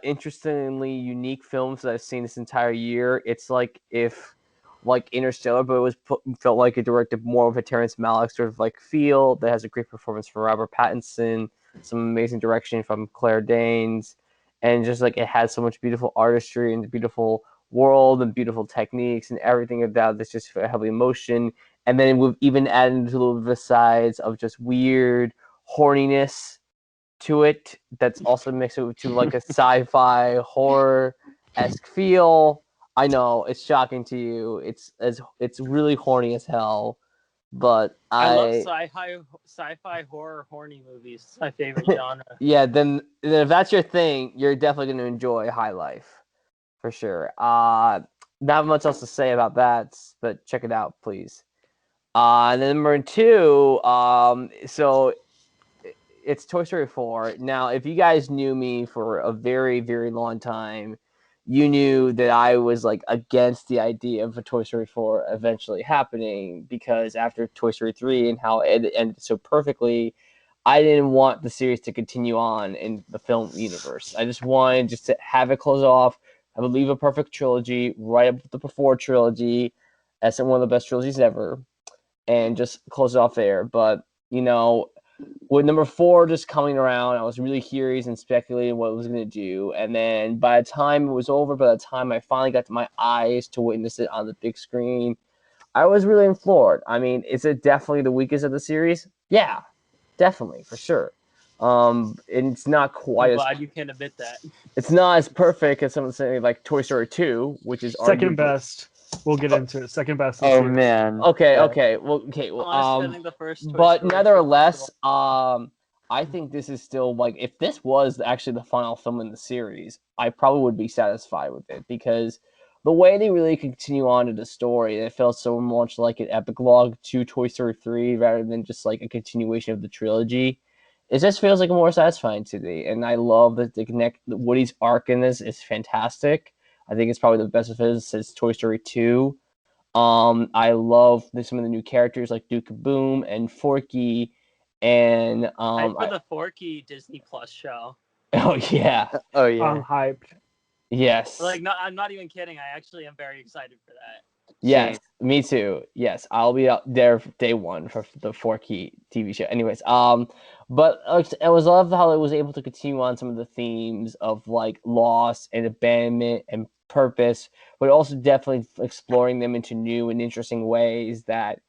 interestingly unique films that I've seen this entire year. It's like if like Interstellar, but it was felt like it directed more of a Terrence Malick sort of like feel. That has a great performance from Robert Pattinson, some amazing direction from Claire Danes, and just like it has so much beautiful artistry and beautiful world and beautiful techniques and everything of that. That's just heavily emotion, and then we've even added a little bit of the sides of just weird horniness to it. That's also mixed with to like a sci-fi horror-esque feel. I know it's shocking to you. It's really horny as hell, but I love sci-fi horror horny movies. It's my favorite genre. Yeah, then if that's your thing, you're definitely going to enjoy High Life for sure. Not much else to say about that, but check it out, please. And then number 2, so it's Toy Story 4. Now, if you guys knew me for a very, very long time, you knew that I was like against the idea of a Toy Story 4 eventually happening, because after Toy Story 3 and how it ended so perfectly, I didn't want the series to continue on in the film universe. I just wanted just to have it close off, have it leave a perfect trilogy, right up with the Before trilogy, as one of the best trilogies ever, and just close it off there. But, you know, with number 4 just coming around, I was really curious and speculating what it was going to do. And then by the time it was over, by the time I finally got to my eyes to witness it on the big screen, I was really floored. I mean, is it definitely the weakest of the series? Yeah, definitely, for sure. And it's not quite I'm glad you can admit that. It's not as perfect as someone saying like Toy Story 2, which is Second arguably best. We'll get into it. Second best. Oh man. Okay. Honestly, I think the first Toy But Story nevertheless, I think this is still like, if this was actually the final film in the series, I probably would be satisfied with it, because the way they really continue on to the story, it felt so much like an epilogue to Toy Story 3 rather than just like a continuation of the trilogy. It just feels like more satisfying to me, and I love that the connect Woody's arc in this is fantastic. I think it's probably the best of his since Toy Story 2. I love some of the new characters like Duke Boom and Forky, and for the Forky Disney Plus show. oh yeah, Oh yeah. I'm hyped. yes, Like, I'm not even kidding. I actually am very excited for that. yes, Same. me too. Yes, I'll be out there day one for the Forky TV show. Anyways, but I was love how it was able to continue on some of the themes of like loss and abandonment and purpose, but also definitely exploring them into new and interesting ways that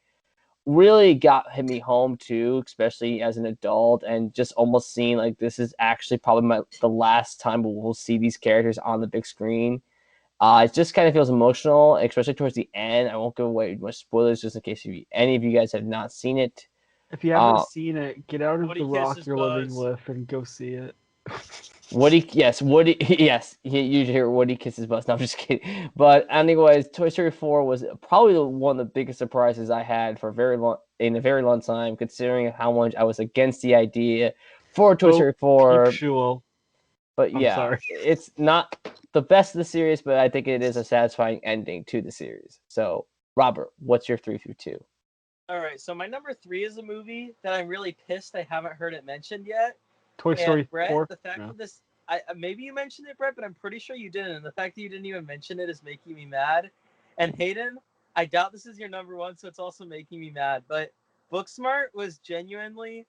really hit me home too, especially as an adult, and just almost seeing like this is actually probably the last time we'll see these characters on the big screen. It just kind of feels emotional, especially towards the end. I won't give away much spoilers just in case any of you guys have not seen it. If you haven't seen it, get out of Woody the rock kisses you're living Buzz. with and go see it. Woody, yes, you hear Woody kisses Buzz. No, I'm just kidding. But anyways, Toy Story 4 was probably one of the biggest surprises I had for a very long time, considering how much I was against the idea for Toy Story 4. Shul. But I'm yeah, sorry. it's not the best of the series, but I think it is a satisfying ending to the series. So, Robert, what's your 3 through 2? All right, so my number 3 is a movie that I'm really pissed I haven't heard it mentioned yet. Toy Story Brett, 4. the fact that this, maybe you mentioned it, Brett, but I'm pretty sure you didn't. And the fact that you didn't even mention it is making me mad. And Haydn, I doubt this is your number 1, so it's also making me mad. But Booksmart was genuinely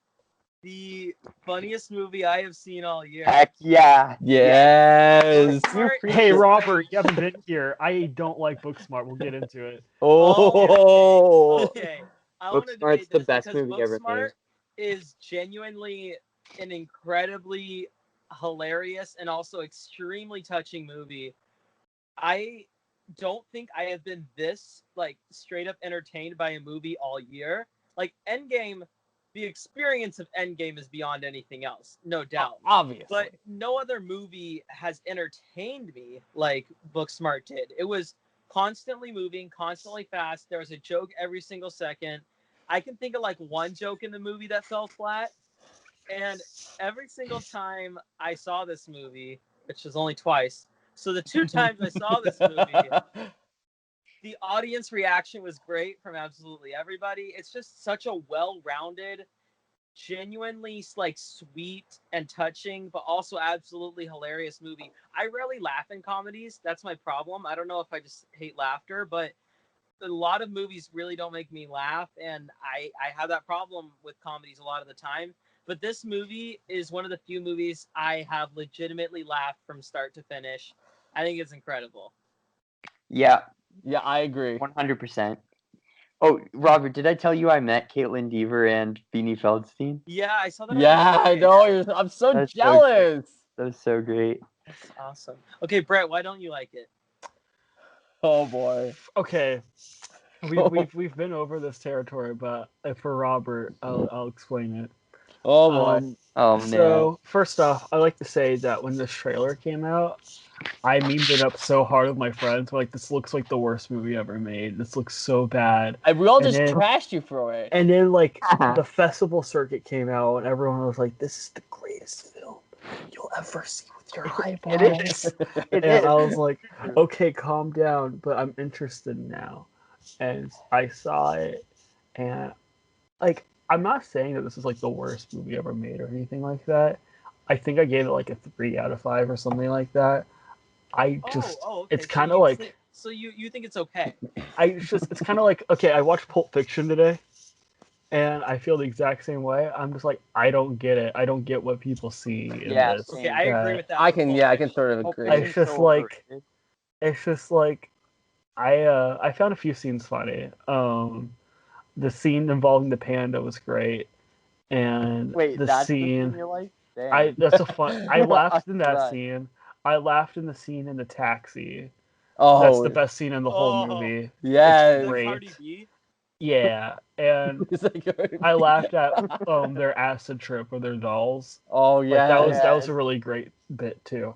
the funniest movie I have seen all year. Heck yeah. Yes. Hey, Robert, you haven't been here. I don't like Booksmart. We'll get into it. Okay. I want to Booksmart's debate the this best because movie ever Booksmart made. is genuinely an incredibly hilarious and also extremely touching movie. I don't think I have been this like straight up entertained by a movie all year. Like Endgame, the experience of Endgame is beyond anything else, no doubt. Obviously. But no other movie has entertained me like Booksmart did. It was constantly moving, constantly fast. There was a joke every single second. I can think of like one joke in the movie that fell flat. And every single time I saw this movie, which was only twice, So the 2 times I saw this movie, the audience reaction was great from absolutely everybody. It's just such a well-rounded, genuinely like sweet and touching, but also absolutely hilarious movie. I rarely laugh in comedies. That's my problem. I don't know if I just hate laughter, but a lot of movies really don't make me laugh, and I have that problem with comedies a lot of the time. But this movie is one of the few movies I have legitimately laughed from start to finish. I think it's incredible. Yeah, Yeah, I agree. 100%. Oh, Robert, did I tell you I met Caitlin Deaver and Beanie Feldstein? Yeah, I saw that. Yeah, I know. I'm so That's so jealous. That was so great. That's awesome. Okay, Brett, why don't you like it? Oh boy. Okay, we've been over this territory, but for Robert, I'll explain it. Oh boy. Oh man. So first off, I like to say that when this trailer came out, I memed it up so hard with my friends. Like, this looks like the worst movie ever made. This looks so bad. And we all And just then- trashed you for it. And then like the festival circuit came out, and everyone was like, "This is the greatest film you'll ever see with your eyeballs." It is. It And is. I was like, "Okay, calm down," but I'm interested now. And I saw it, and like, I'm not saying that this is like the worst movie ever made or anything like that. I think I gave it like a 3 out of 5 or something like that. I just, okay. it's kind of like, so you think it's okay? it's kind of like, okay, I watched Pulp Fiction today, and I feel the exact same way. I'm just like, I don't get it. I don't get what people see in Yeah, this. Okay, I agree with that. I with can, Pulp yeah, I can Fiction. sort of Pulp agree. It's Fiction's just so like- overrated. It's just like, I found a few scenes funny. The scene involving the panda was great, and Wait, the that's the scene. scene you like? Damn. That's a fun. I laughed in that Right. scene. I laughed in the scene in the taxi. Oh, That's the best scene in the whole Oh. movie. yes. Is that Great. Cardi B? Yeah, and It's like- I laughed at their acid trip with their dolls. Oh Like, yeah. that was a really great bit too.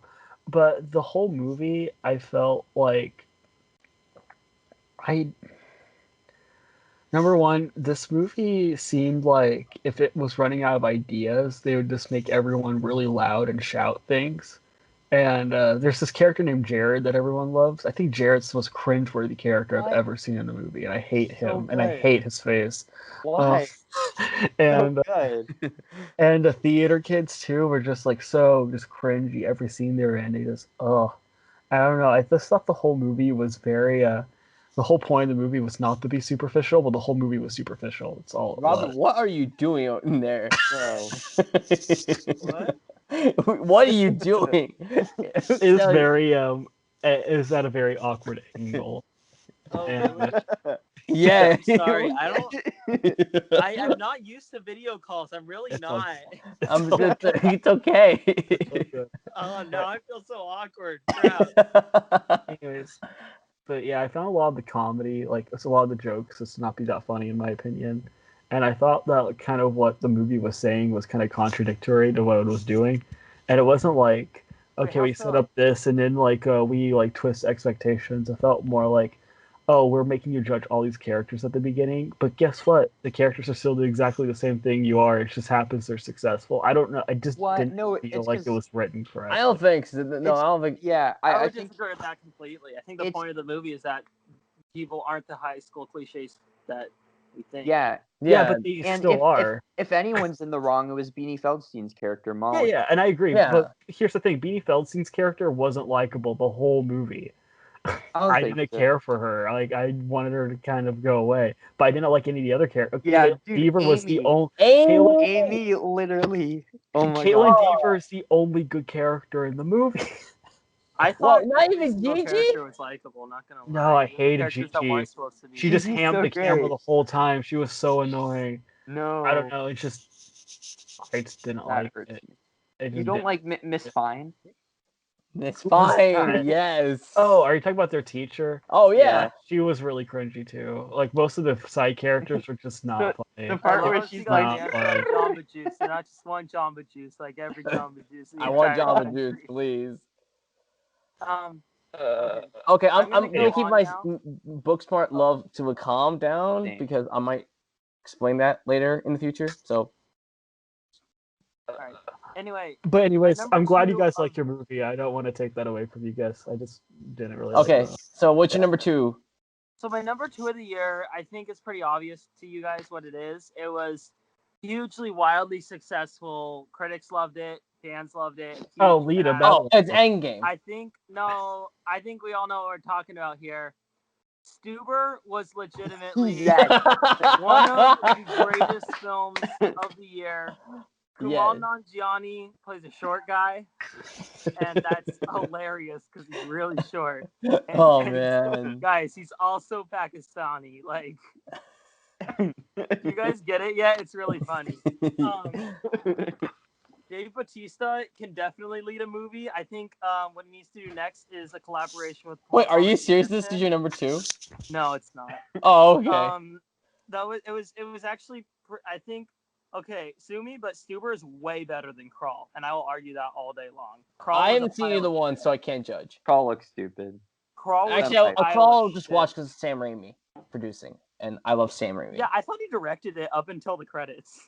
But the whole movie, I felt like I number one, this movie seemed like if it was running out of ideas, they would just make everyone really loud and shout things. And there's this character named Jared that everyone loves. I think Jared's the most cringeworthy character I've What? ever seen in a movie, and I hate So him, and I good. hate his face. Why? And So good. and the theater kids too were just like so just cringy. Every scene they were in, they just I don't know. I just thought the whole movie was very the whole point of the movie was not to be superficial, but the whole movie was superficial. It's all it Robert, was. what are you doing out in there? Bro. What? What are you doing? It was very it was at a very awkward angle. Oh, And- really? Yeah. I'm sorry. I'm not used to video calls. I'm really It's not. It's okay. Oh, now I feel so awkward. Crap. Anyways, but yeah, I found a lot of the comedy, like it's a lot of the jokes, just not be that funny in my opinion. And I thought that kind of what the movie was saying was kind of contradictory to what it was doing. And it wasn't like, okay, how we so? set up this and then like we like twist expectations. It felt more like, oh, we're making you judge all these characters at the beginning, but guess what? The characters are still doing exactly the same thing you are. It just happens they're successful. I don't know. I just What? didn't No, feel it's like it 'cause- was written correctly. I don't think so. No, I don't think. Yeah, I I would think disagree with that completely. I think the it's- point of the movie is that people aren't the high school cliches that we think. yeah. Yeah, but they And still are. if anyone's in the wrong, it was Beanie Feldstein's character, Molly. Yeah, and I agree. Yeah. But here's the thing: Beanie Feldstein's character wasn't likable the whole movie. I think didn't so. care for her. Like, I wanted her to kind of go away, but I didn't like any of the other characters. Yeah, Caitlin dude, Deaver was the Amy. only. Amy. Amy, literally. Oh my Caitlin god. Deaver is the only good character in the movie. I Well, thought not every even single Gigi? character was likable. Not gonna lie. No, I Even the hated characters that Gigi. weren't supposed to be. She just Gigi's hammed so the camera great. the whole time. She was so annoying. No. I don't know. I just didn't That like hurts it. you. It You just don't didn't- like Miss Fine? It's Who was fine. that? Yes. Oh, are you talking about their teacher? Oh yeah. She was really cringy too. Like, most of the side characters were just not funny. the I part love where how she's she got like- the answer of Jamba Juice, and not just one Jamba Juice, like every Jamba Juice. in the I want entire Jamba country. Juice, please. Okay. Okay, I'm I'm gonna gonna go keep on my now. book smart love to a calm down Same. because I might explain that later in the future. So Alright. Anyway, But anyways, number I'm glad you two, guys liked your movie. I don't want to take that away from you guys. I just didn't really Okay, like it. so what's your number 2? so my number 2 of the year, I think it's pretty obvious to you guys what it is. It was hugely, wildly successful. Critics loved it. Fans loved it. Huge Oh, Lita, smash. Oh, it's Endgame. I think we all know what we're talking about here. Stuber was legitimately Yes. one of the greatest films of the year. Kumail Yeah. Nanjiani plays a short guy, and that's hilarious because he's really short. And, Oh, and man. guys, he's also Pakistani. Like, you guys get it yet? It's really funny. Dave Bautista can definitely lead a movie. I think what he needs to do next is a collaboration with Paul Wait, are you Thomas serious? This Anderson. is your number 2? No, it's not. Oh, okay. It was actually I think okay, sue me, but Stuber is way better than Crawl, and I will argue that all day long. Crawl I was a haven't seen pile either of one, shit. so I can't judge. Crawl looks stupid. Crawl was Actually, a I'll pile Crawl of just shit. watch because it's Sam Raimi producing, and I love Sam Raimi. Yeah, I thought he directed it up until the credits.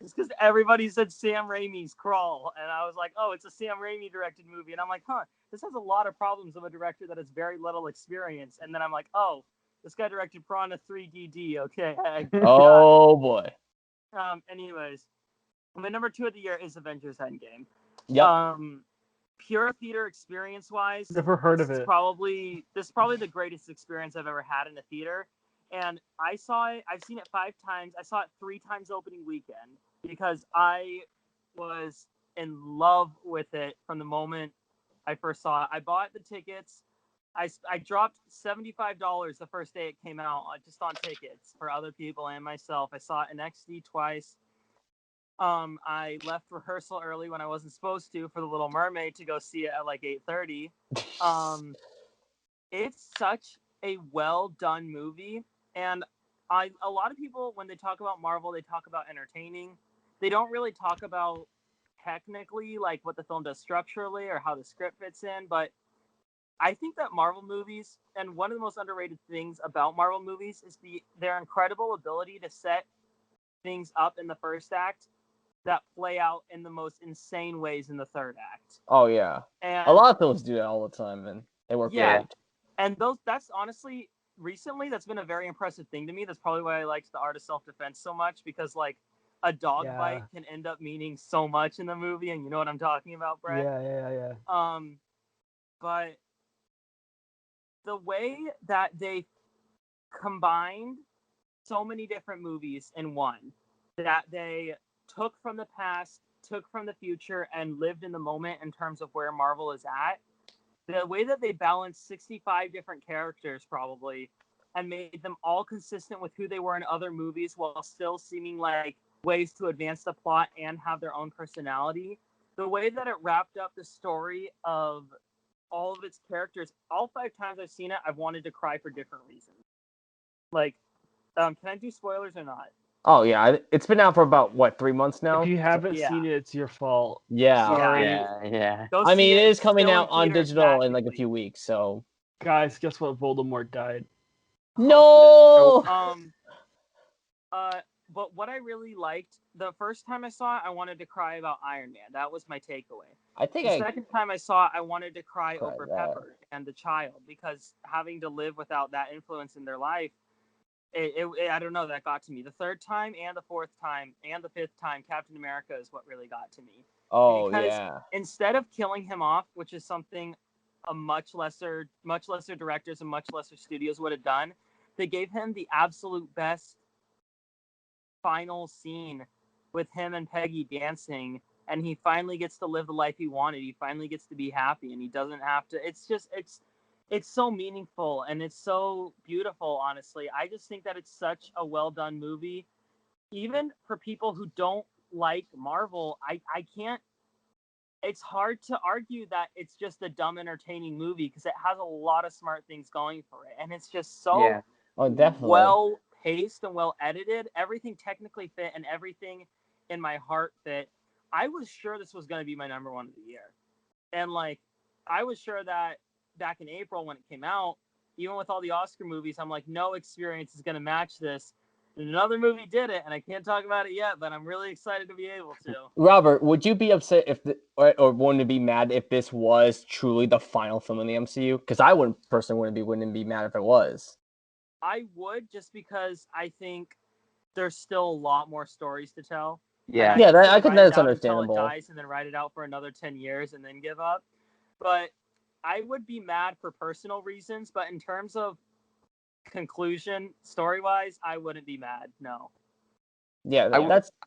It's because everybody said Sam Raimi's Crawl, and I was like, oh, it's a Sam Raimi directed movie, and I'm like, this has a lot of problems of a director that has very little experience, and then I'm like, oh, this guy directed Piranha 3DD, okay. Oh boy. Anyways, my number 2 of the year is Avengers Endgame. Yep. Pure theater experience wise, Never heard of this it. is probably the greatest experience I've ever had in a theater. And I saw it. I've seen it 5 times. I saw it 3 times opening weekend because I was in love with it from the moment I first saw it. I bought the tickets. I dropped $75 the first day it came out just on tickets for other people and myself. I saw it in XD twice. I left rehearsal early when I wasn't supposed to for The Little Mermaid to go see it at like 8:30. It's such a well done movie, and a lot of people when they talk about Marvel, they talk about entertaining. They don't really talk about technically like what the film does structurally or how the script fits in, but I think that Marvel movies, and one of the most underrated things about Marvel movies is their incredible ability to set things up in the first act that play out in the most insane ways in the third act. Oh yeah. And A lot of films do that all the time, and they work great. And that's honestly recently that's been a very impressive thing to me. That's probably why I liked The Art of Self-Defense so much, because like a dog bite can end up meaning so much in the movie, and you know what I'm talking about, Brett. Yeah. But the way that they combined so many different movies in one, that they took from the past, took from the future, and lived in the moment in terms of where Marvel is at. The way that they balanced 65 different characters probably and made them all consistent with who they were in other movies while still seeming like ways to advance the plot and have their own personality. The way that it wrapped up the story of all of its characters, all 5 times I've seen it, I've wanted to cry for different reasons. Like, can I do spoilers or not? Oh yeah, it's been out for about what 3 months now. If you haven't seen it, it's your fault. Yeah. Sorry. Yeah. Go I see mean, it is It's coming still out in on theaters digital in like a magically. few weeks. So Guys, guess what? Voldemort died. no. But what I really liked, the first time I saw it, I wanted to cry about Iron Man. That was my takeaway. I think The second time I saw it, I wanted to cry Cry over that. Pepper and the child, because having to live without that influence in their life, it I don't know, that got to me. The third time and the fourth time and the fifth time, Captain America is what really got to me. Oh Because yeah. instead of killing him off, which is something a much lesser directors and much lesser studios would have done, they gave him the absolute best final scene with him and Peggy dancing, and he finally gets to live the life he wanted. He finally gets to be happy, and he doesn't have to. It's so meaningful and it's so beautiful. Honestly, I just think that it's such a well done movie. Even for people who don't like Marvel, I can't. It's hard to argue that it's just a dumb, entertaining movie because it has a lot of smart things going for it, and it's just so Oh, definitely. well paced and well edited. Everything technically fit, and everything in my heart fit. I was sure this was going to be my number 1 of the year, and like I was sure that back in April when it came out, even with all the Oscar movies, I'm like, no experience is going to match this. Another movie did it, and I can't talk about it yet, but I'm really excited to be able to. Robert, would you be upset if or wouldn't be mad if this was truly the final film in the MCU? Because I wouldn't be mad if it was. I would, just because I think there's still a lot more stories to tell. Yeah. Yeah, I could think write that's it out understandable. Until it dies, and then write it out for another 10 years, and then give up. But I would be mad for personal reasons. But in terms of conclusion, story-wise, I wouldn't be mad. No. Yeah,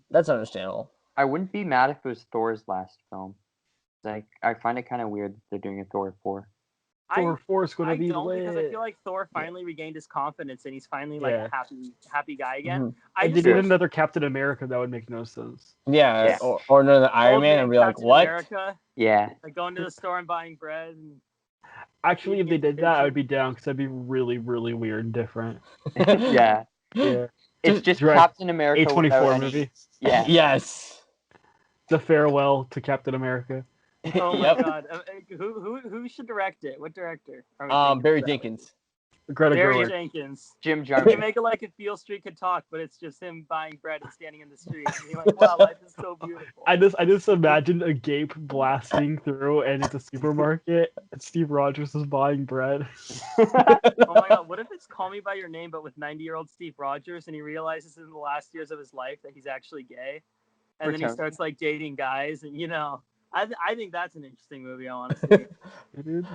that's understandable. I wouldn't be mad if it was Thor's last film. Like, I find it kind of weird that they're doing a Thor 4. Thor 4 is going to be because I lit. feel like Thor finally regained his confidence and he's finally like a happy guy again. Mhm. If they did another Captain America, that would make no sense. Yeah. Or another Iron Man, and be like, Captain what? America, Yeah. like going to the store and buying bread. And Actually, if they did that, I would be down because that'd be really, really weird and different. Yeah. Yeah. It's just Direct Captain America. A24 movie. Yeah. Yes. The farewell to Captain America. Oh my god, who should direct it? What director? Barry Jenkins. Greta Barry Gerwig. Jenkins. Jim You Jarmusch. make it like if Beale Street could talk, but it's just him buying bread and standing in the street. And being like, wow, life is so beautiful. I just imagine a gape blasting through, and it's a supermarket, and Steve Rogers is buying bread. Oh my god, what if it's Call Me By Your Name, but with 90-year-old Steve Rogers, and he realizes in the last years of his life that he's actually gay, and then he starts like dating guys, and I think that's an interesting movie, honestly.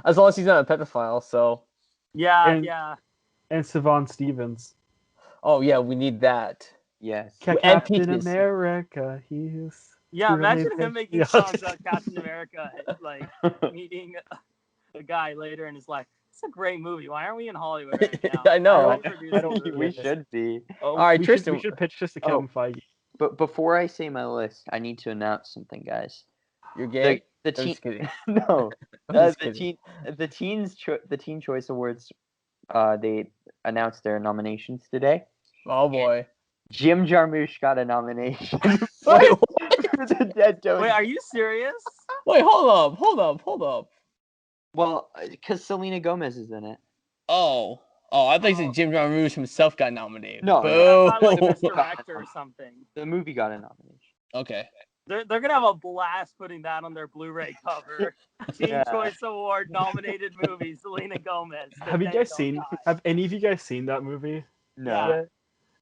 As long as he's not a pedophile, so. Yeah. And Savon Stevens. Oh yeah, we need that. Yes. Captain America, he's. Yeah, imagine him making songs about Captain America, like meeting a guy later in his life. It's a great movie. Why aren't we in Hollywood right now? I know. We should be. All right, Tristan. We should pitch this to Kevin Feige. But before I say my list, I need to announce something, guys. You're gay? The teen. No. The Teen Choice Awards. They announced their nominations today. Oh boy. Jim Jarmusch got a nomination. For the Dead Tones. Wait, are you serious? Wait, hold up. Well, because Selena Gomez is in it. Oh, I thought you said Jim Jarmusch himself got nominated. No. I thought like Best Director or something. The movie got a nomination. Okay. They're gonna have a blast putting that on their Blu-ray cover. Teen Choice Award nominated movie, Selena Gomez. Have any of you guys seen that movie? No. Yeah.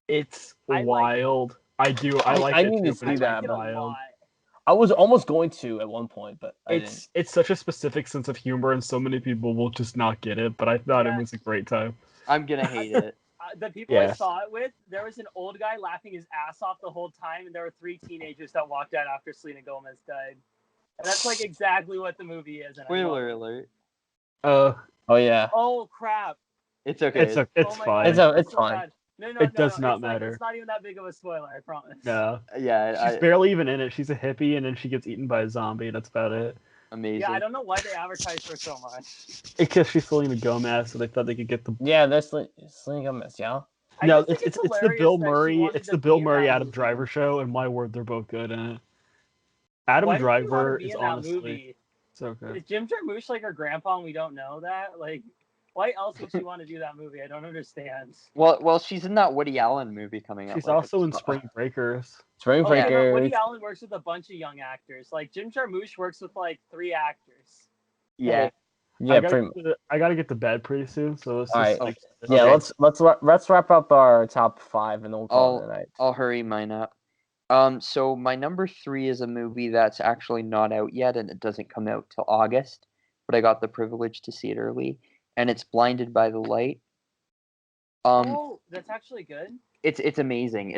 It's wild. I do. I need to see that. Wild. I was almost going to at one point, but it's such a specific sense of humor, and so many people will just not get it. But I thought it was a great time. I'm gonna hate it. The people I saw it with, there was an old guy laughing his ass off the whole time, and there were 3 teenagers that walked out after Selena Gomez died. And that's like exactly what the movie is. Spoiler alert. Oh yeah. Oh crap. It's okay. It's fine. It's fine. No, it does not matter. It's not even that big of a spoiler, I promise. No. Yeah. She's barely even in it. She's a hippie, and then she gets eaten by a zombie. That's about it. Amazing. Yeah, I don't know why they advertised her so much. Because she's Selena Gomez, so they thought they could get the. Yeah, that's Selena Gomez. Yeah. No, it's the Bill Murray. It's the Bill Murray Adam Driver show, and my word, they're both good in it. Adam Driver is honestly so good. Is Jim Jarmusch like her grandpa, and we don't know that? Like, why else would she want to do that movie? I don't understand. Well, she's in that Woody Allen movie coming up. She's also in Spring Breakers. Spring Breakers. Woody Allen works with a bunch of young actors. Like Jim Jarmusch works with like 3 actors. Yeah. Yeah, I gotta get to bed pretty soon, so let's let's wrap up our top 5 and then we'll call it a night. I'll hurry mine up. So my number 3 is a movie that's actually not out yet, and it doesn't come out till August, but I got the privilege to see it early, and it's Blinded by the Light. That's actually good. It's amazing.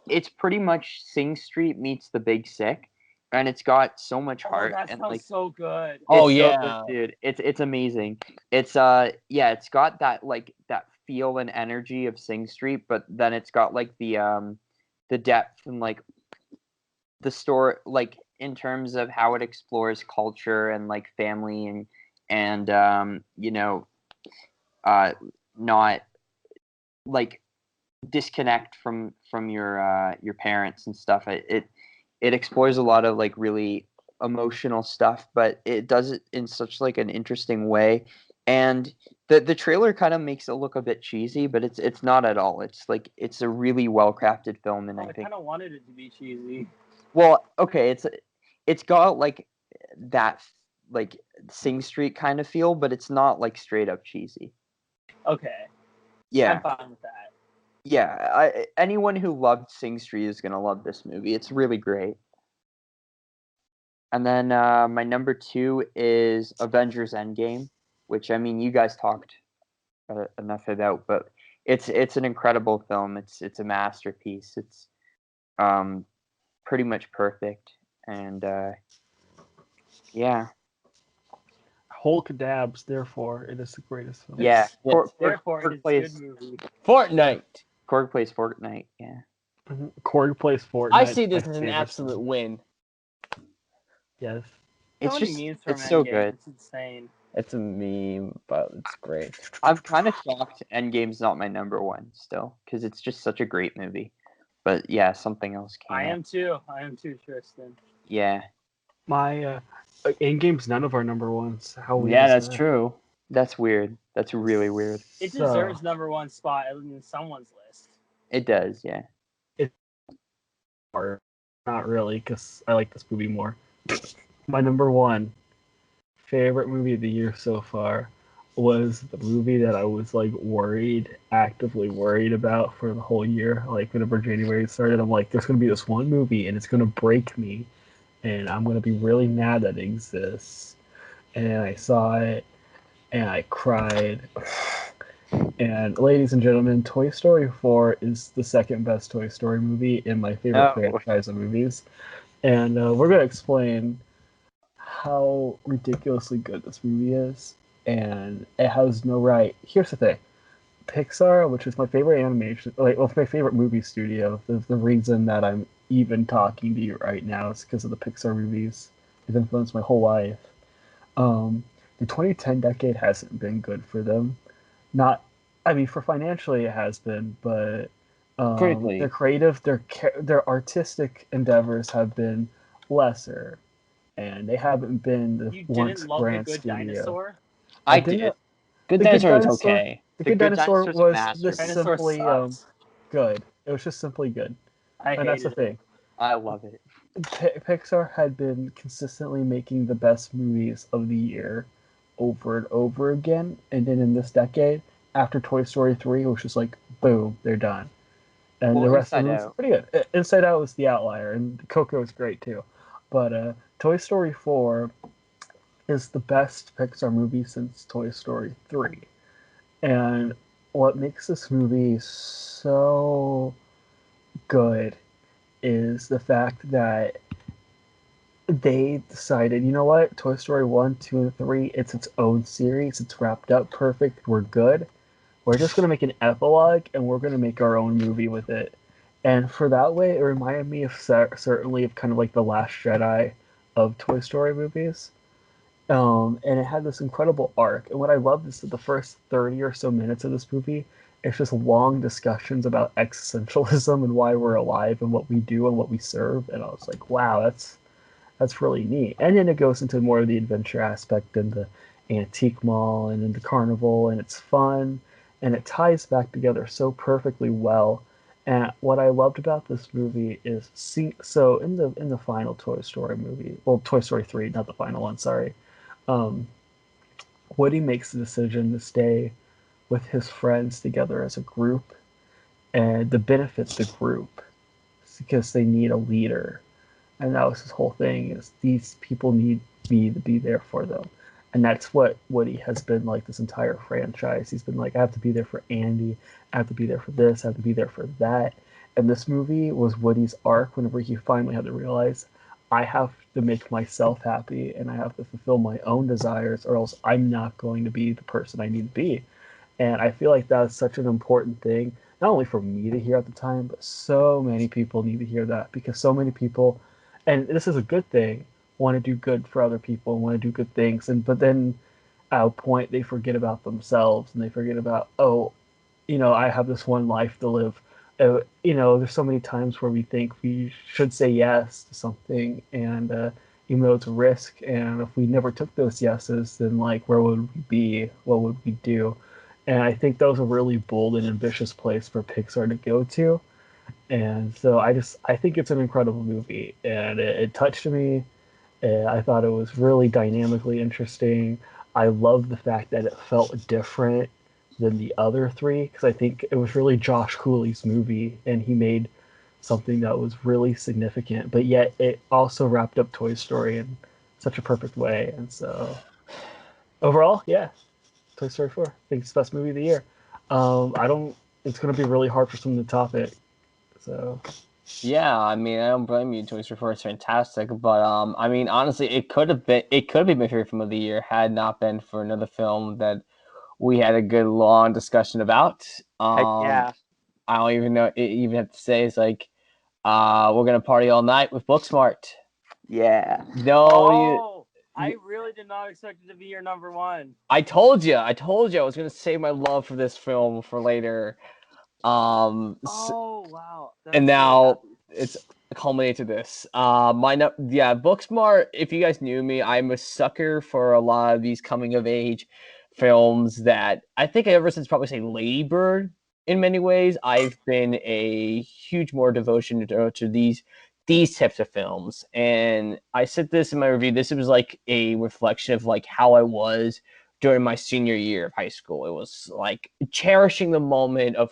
It's pretty much Sing Street meets The Big Sick. And it's got so much heart. That sounds so good. Oh yeah, so good, dude! It's amazing. It's it's got that that feel and energy of Sing Street, but then it's got like the depth and like the story, like in terms of how it explores culture and like family and not like disconnect from your parents and stuff. It explores a lot of like really emotional stuff, but it does it in such like an interesting way. And the trailer kind of makes it look a bit cheesy, but it's not at all. It's a really well crafted film, and Oh, I I think, kind of wanted it to be cheesy. well, okay, it's got like that like Sing Street kind of feel, but it's not like straight up cheesy. Okay, Yeah. I'm fine with that. Yeah, anyone who loved Sing Street is gonna love this movie. It's really great. And then my number 2 is Avengers Endgame, which, I mean, you guys talked enough about, but it's an incredible film. It's a masterpiece. It's pretty much perfect, and yeah, Hulk dabs, therefore it is the greatest film. yeah. Yes. Therefore, Korg it's a plays good movie. Fortnite. Fortnite. Yeah, Korg plays Fortnite. I see this my as an favorite absolute film. win. Yes. So it's many just memes from it's so Endgame. good. It's insane. It's a meme, but it's great. I'm kind of shocked Endgame's not my number 1 still, because it's just such a great movie. But yeah, something else came I out. am too. I am too, Tristan. Yeah, My Endgame's none of our number ones. How weird Yeah, is that's that? true. that's weird. That's really weird. It So, deserves number one spot in someone's list. It does, yeah. or not really, because I like this movie more. My number 1 favorite movie of the year so far was the movie that I was like actively worried about for the whole year. Like whenever January started, I'm like, there's gonna be this one movie and it's gonna break me, and I'm gonna be really mad that it exists. And I saw it, and I cried. And ladies and gentlemen, Toy Story 4 is the second best Toy Story movie in my favorite Oh. franchise of movies. And we're gonna explain how ridiculously good this movie is, and it has no right. Here's the thing: Pixar, which is my favorite animation, my favorite movie studio. The reason that I'm even talking to you right now is because of the Pixar movies. They've influenced my whole life. The 2010 decade hasn't been good for them. Not, I mean, for financially it has been, but Critically. their creative, their artistic endeavors have been lesser, and they haven't been the You once didn't love The grand Good studio. Dinosaur? I didn't- did. Good The Good Dinosaur is Dinosaur. okay. The The Good Good Dinosaur Dinosaur's a was masterpiece. just Dinosaur simply sucks. good. It was just simply good, I and that's the hated it. thing. I love it. Pixar had been consistently making the best movies of the year over and over again, and then in this decade, after Toy Story 3, it was just like, boom, they're done. And Well, the rest of Inside them was Out. pretty good. Inside Out was the outlier, and Coco was great too. But Toy Story 4 is the best Pixar movie since Toy Story 3. And what makes this movie so good is the fact that they decided, you know what, Toy Story 1, 2, and 3, it's its own series. It's wrapped up perfect. We're good. We're just going to make an epilogue and we're going to make our own movie with it. And for that way, it reminded me of certainly of kind of like the Last Jedi of Toy Story movies. And it had this incredible arc. And what I love is that the first 30 or so minutes of this movie, it's just long discussions about existentialism and why we're alive and what we do and what we serve. And I was like, wow, that's really neat. And then it goes into more of the adventure aspect and the antique mall and in the carnival, and it's fun and it ties back together so perfectly well. And what I loved about this movie is so in the final Toy Story movie, well, Toy Story 3, not the final one, sorry. Um, Woody makes the decision to stay with his friends together as a group, and the benefits the group because they need a leader, and that was his whole thing is these people need me to be there for them. And that's what Woody has been like this entire franchise. He's been like, I have to be there for Andy, I have to be there for this, I have to be there for that. And this movie was Woody's arc whenever he finally had to realize I have to make myself happy and I have to fulfill my own desires or else I'm not going to be the person I need to be. And I feel like that's such an important thing, not only for me to hear at the time, but so many people need to hear that because so many people, and this is a good thing, want to do good for other people, want to do good things, and but then at a point they forget about themselves and they forget about, oh, I have this one life to live. There's so many times where we think we should say yes to something, and even though it's a risk. And if we never took those yeses, then like where would we be? What would we do? And I think that was a really bold and ambitious place for Pixar to go to. And so I think it's an incredible movie, and it touched me. I thought it was really dynamically interesting. I love the fact that it felt different than the other three because I think it was really Josh Cooley's movie, and he made something that was really significant, but yet it also wrapped up Toy Story in such a perfect way. And so overall, yeah, Toy Story 4. I think it's the best movie of the year. I don't. It's going to be really hard for someone to top it. So Yeah, I mean, I don't blame you. Toy Story 4 is fantastic, but I mean, honestly, it could have been my favorite film of the year had not been for another film that we had a good long discussion about. Heck yeah. I don't even know even have to say it's like we're gonna party all night with Booksmart. Yeah. No, I really did not expect it to be your number one. I told you, I was gonna save my love for this film for later. Oh wow! And now it's culminated to this. Booksmart. If you guys knew me, I'm a sucker for a lot of these coming of age films that I think ever since probably say Lady Bird. In many ways, I've been a huge more devotion to these types of films. And I said this in my review. This was like a reflection of like how I was during my senior year of high school. It was like cherishing the moment of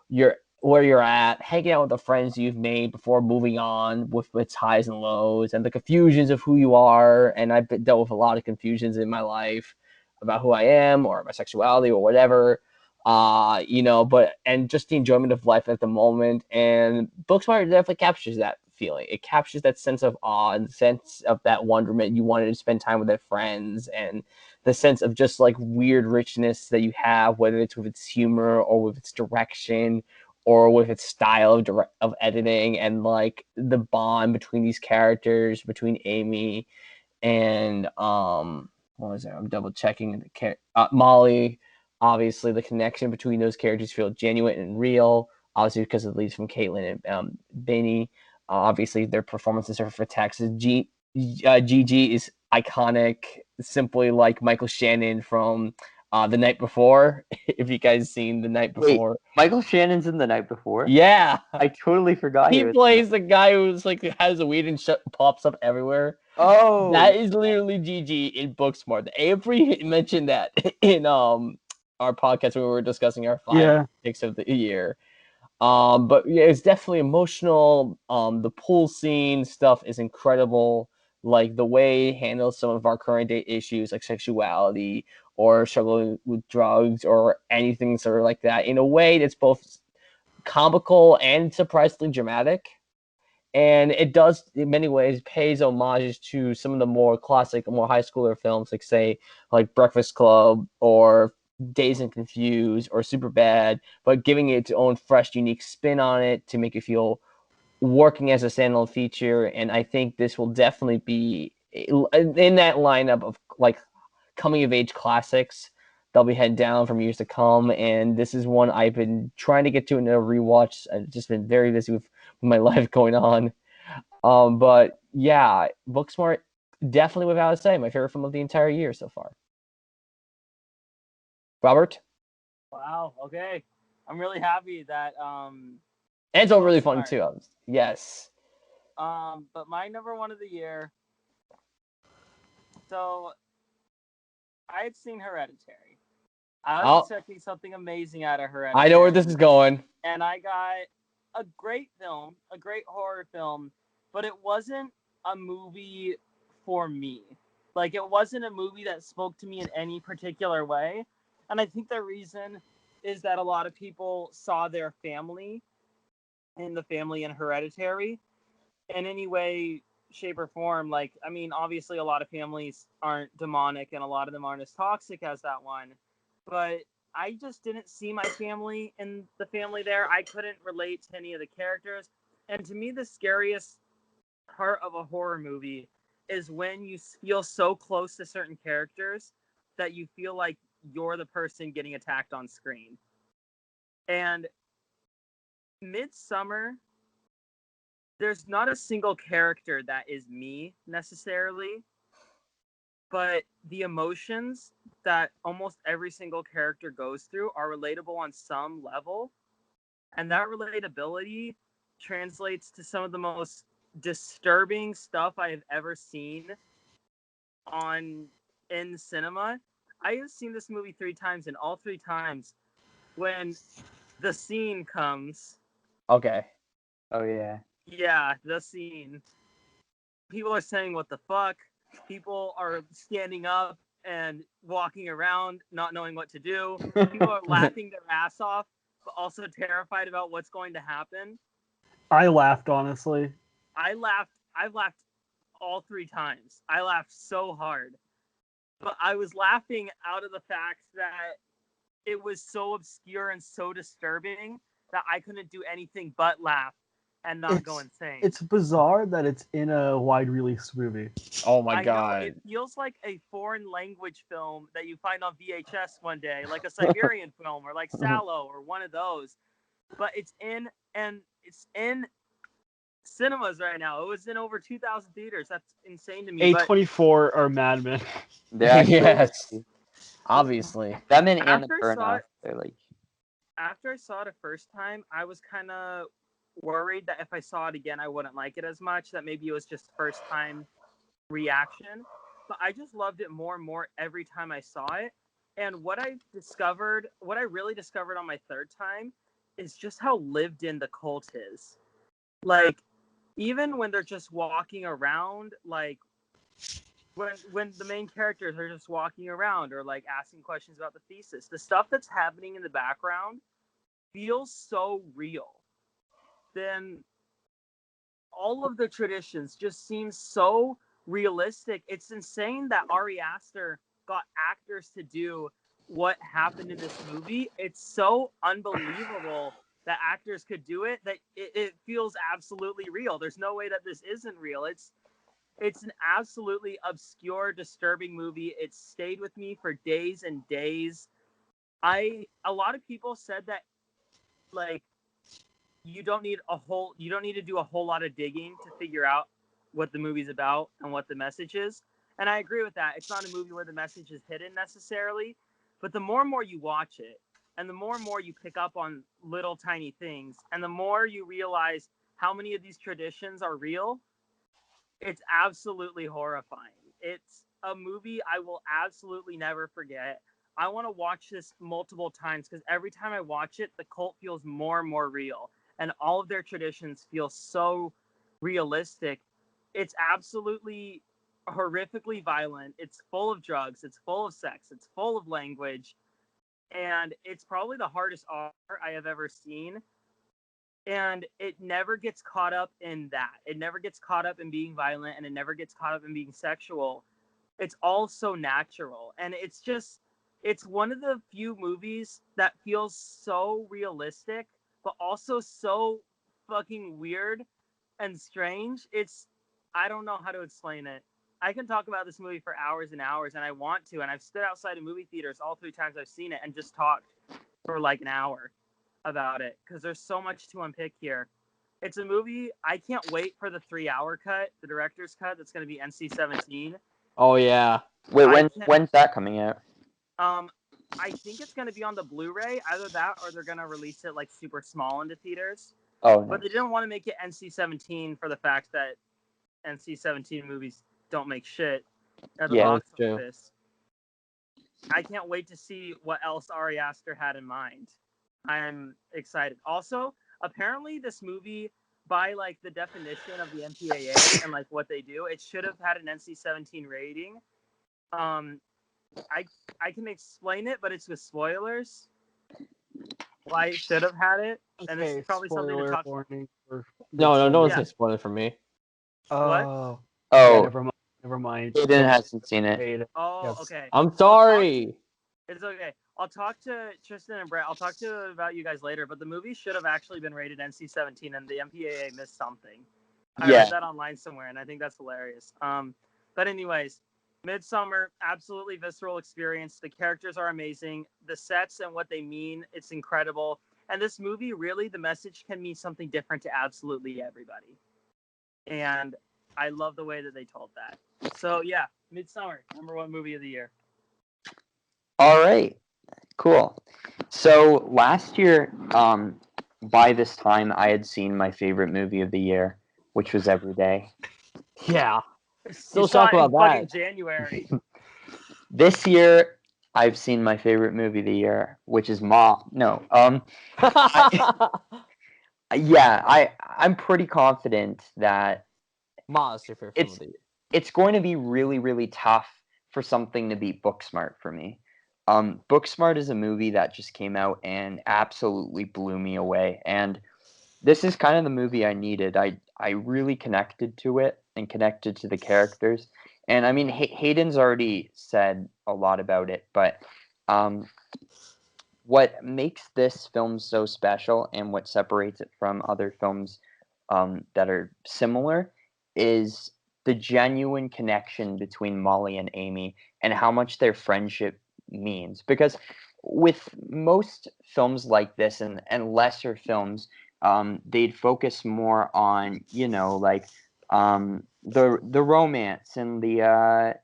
your where you're at, hanging out with the friends you've made before moving on with its highs and lows and the confusions of who you are. And I've dealt with a lot of confusions in my life about who I am or my sexuality or whatever. But and just the enjoyment of life at the moment. And Booksmart definitely captures that feeling. It captures that sense of awe and sense of that wonderment. You wanted to spend time with their friends and the sense of just like weird richness that you have, whether it's with its humor or with its direction or with its style of editing and like the bond between these characters, between Amy and what was it? I'm double checking Molly. Obviously, the connection between those characters feel genuine and real. Obviously, because it leads from Caitlin and Benny. Obviously, their performances are for Texas. Gigi is iconic, simply like Michael Shannon from The Night Before. If you guys seen The Night Before, Michael Shannon's in The Night Before? yeah, I totally forgot he plays the guy who's like has a weed and pops up everywhere. Oh, That is literally Gigi in Booksmart. Avery mentioned that in our podcast when we were discussing our five picks of the year. But yeah, it's definitely emotional. The pool scene stuff is incredible. Like the way it handles some of our current day issues like sexuality or struggling with drugs or anything sort of like that in a way that's both comical and surprisingly dramatic. And it does in many ways pays homages to some of the more classic, more high schooler films, like say like Breakfast Club or Dazed and Confused or Superbad, but giving it its own fresh, unique spin on it to make it feel working as a standalone feature. And I think this will definitely be in that lineup of like coming of age classics that'll be head down from years to come. And this is one I've been trying to get to in a rewatch. I've just been very busy with my life going on. But yeah, Booksmart definitely without a say my favorite film of the entire year so far. Robert? Wow. Okay. I'm really happy that And it's all really fun Booksmart. too. Yes. But my number one of the year. So I had seen Hereditary. I was expecting something amazing out of Hereditary. I know where this is going. And I got a great film, a great horror film, but it wasn't a movie for me. Like, it wasn't a movie that spoke to me in any particular way. And I think the reason is that a lot of people saw their family in the family in Hereditary in any way, shape, or form. Like, I mean, obviously, a lot of families aren't demonic and a lot of them aren't as toxic as that one. But I just didn't see my family in the family there. I couldn't relate to any of the characters. And to me, the scariest part of a horror movie is when you feel so close to certain characters that you feel like you're the person getting attacked on screen. And Midsummer there's not a single character that is me necessarily, but the emotions that almost every single character goes through are relatable on some level. And that relatability translates to some of the most disturbing stuff I have ever seen in cinema. I have seen this movie 3 times, and all 3 times when the scene comes, Okay. Oh yeah. yeah, the scene, people are saying what the fuck, people are standing up and walking around not knowing what to do, people are laughing their ass off but also terrified about what's going to happen. I laughed, honestly. I've laughed all 3 times. I laughed so hard, but I was laughing out of the fact that it was so obscure and so disturbing that I couldn't do anything but laugh and not go insane. It's bizarre that it's in a wide release movie. Oh my I god. know, it feels like a foreign language film that you find on VHS one day, like a Siberian film or like Sallow or one of those. But it's in cinemas right now. It was in over 2,000 theaters. That's insane to me. A24 or Mad Men. Yes. Obviously. That and Anna After I saw Burnoff. it- They're like, After I saw it a first time, I was kind of worried that if I saw it again, I wouldn't like it as much. That maybe it was just first time reaction. But I just loved it more and more every time I saw it. And what I really discovered on my 3rd time, is just how lived in the cult is. Like, even when they're just walking around, like when the main characters are just walking around or like asking questions about the thesis, the stuff that's happening in the background feels so real. Then all of the traditions just seem so realistic. It's insane that Ari Aster got actors to do what happened in this movie. It's so unbelievable that actors could do it that it feels absolutely real. There's no way that this isn't real. It's an absolutely obscure, disturbing movie. It stayed with me for days and days. A lot of people said that, like, you don't need to do a whole lot of digging to figure out what the movie's about and what the message is. And I agree with that. It's not a movie where the message is hidden necessarily, but the more and more you watch it, and the more and more you pick up on little tiny things, and the more you realize how many of these traditions are real, it's absolutely horrifying. It's a movie I will absolutely never forget. I want to watch this multiple times because every time I watch it, the cult feels more and more real, and all of their traditions feel so realistic. It's absolutely horrifically violent. It's full of drugs. It's full of sex. It's full of language. And it's probably the hardest art I have ever seen. And it never gets caught up in that. It never gets caught up in being violent, and it never gets caught up in being sexual. It's all so natural. And it's one of the few movies that feels so realistic, but also so fucking weird and strange. I don't know how to explain it. I can talk about this movie for hours and hours, and I want to. And I've stood outside of movie theaters all 3 times I've seen it and just talked for like an hour about it because there's so much to unpick here. It's a movie I can't wait for the 3-hour cut, the director's cut. That's going to be NC-17. Oh yeah. wait, when's that coming out? I think it's going to be on the Blu-ray, either that or they're going to release it like super small into theaters. Oh, But they nice. didn't want to make it NC-17 for the fact that NC-17 movies don't make shit at the Yeah, box that's true. office. I can't wait to see what else Ari Aster had in mind. I'm excited. Also, apparently this movie, by like the definition of the MPAA and like what they do, it should have had an NC-17 rating. I can explain it, but it's with spoilers. Why it should have had it, and this is probably something to spoiler talk. warning for No, don't Yeah. say spoiler for me. Oh, Oh, yeah, never mind. Aiden hasn't seen it. Oh, Yes. okay. I'm sorry. It's okay. I'll talk to Tristan and Brett. I'll talk to about you guys later. But the movie should have actually been rated NC-17, and the MPAA missed something. I Yeah. read that online somewhere, and I think that's hilarious. But anyways, Midsummer, absolutely visceral experience. The characters are amazing. The sets and what they mean, it's incredible. And this movie, really, the message can mean something different to absolutely everybody. and I love the way that they told that. So yeah, Midsummer, #1 movie of the year. All right, cool. So last year, by this time, I had seen my favorite movie of the year, which was Everyday. Yeah. Still shocked about fucking that. January. This year, I've seen my favorite movie of the year, which is Ma. No, yeah, I'm pretty confident that Ma's your favorite film of the year. it's going to be really, really tough for something to beat Booksmart for me. Booksmart is a movie that just came out and absolutely blew me away, and this is kind of the movie I needed. I really connected to it and connected to the characters. And I mean, Haydn's already said a lot about it, but what makes this film so special and what separates it from other films that are similar is the genuine connection between Molly and Amy and how much their friendship means. Because with most films like this and lesser films, they'd focus more on, like the romance and the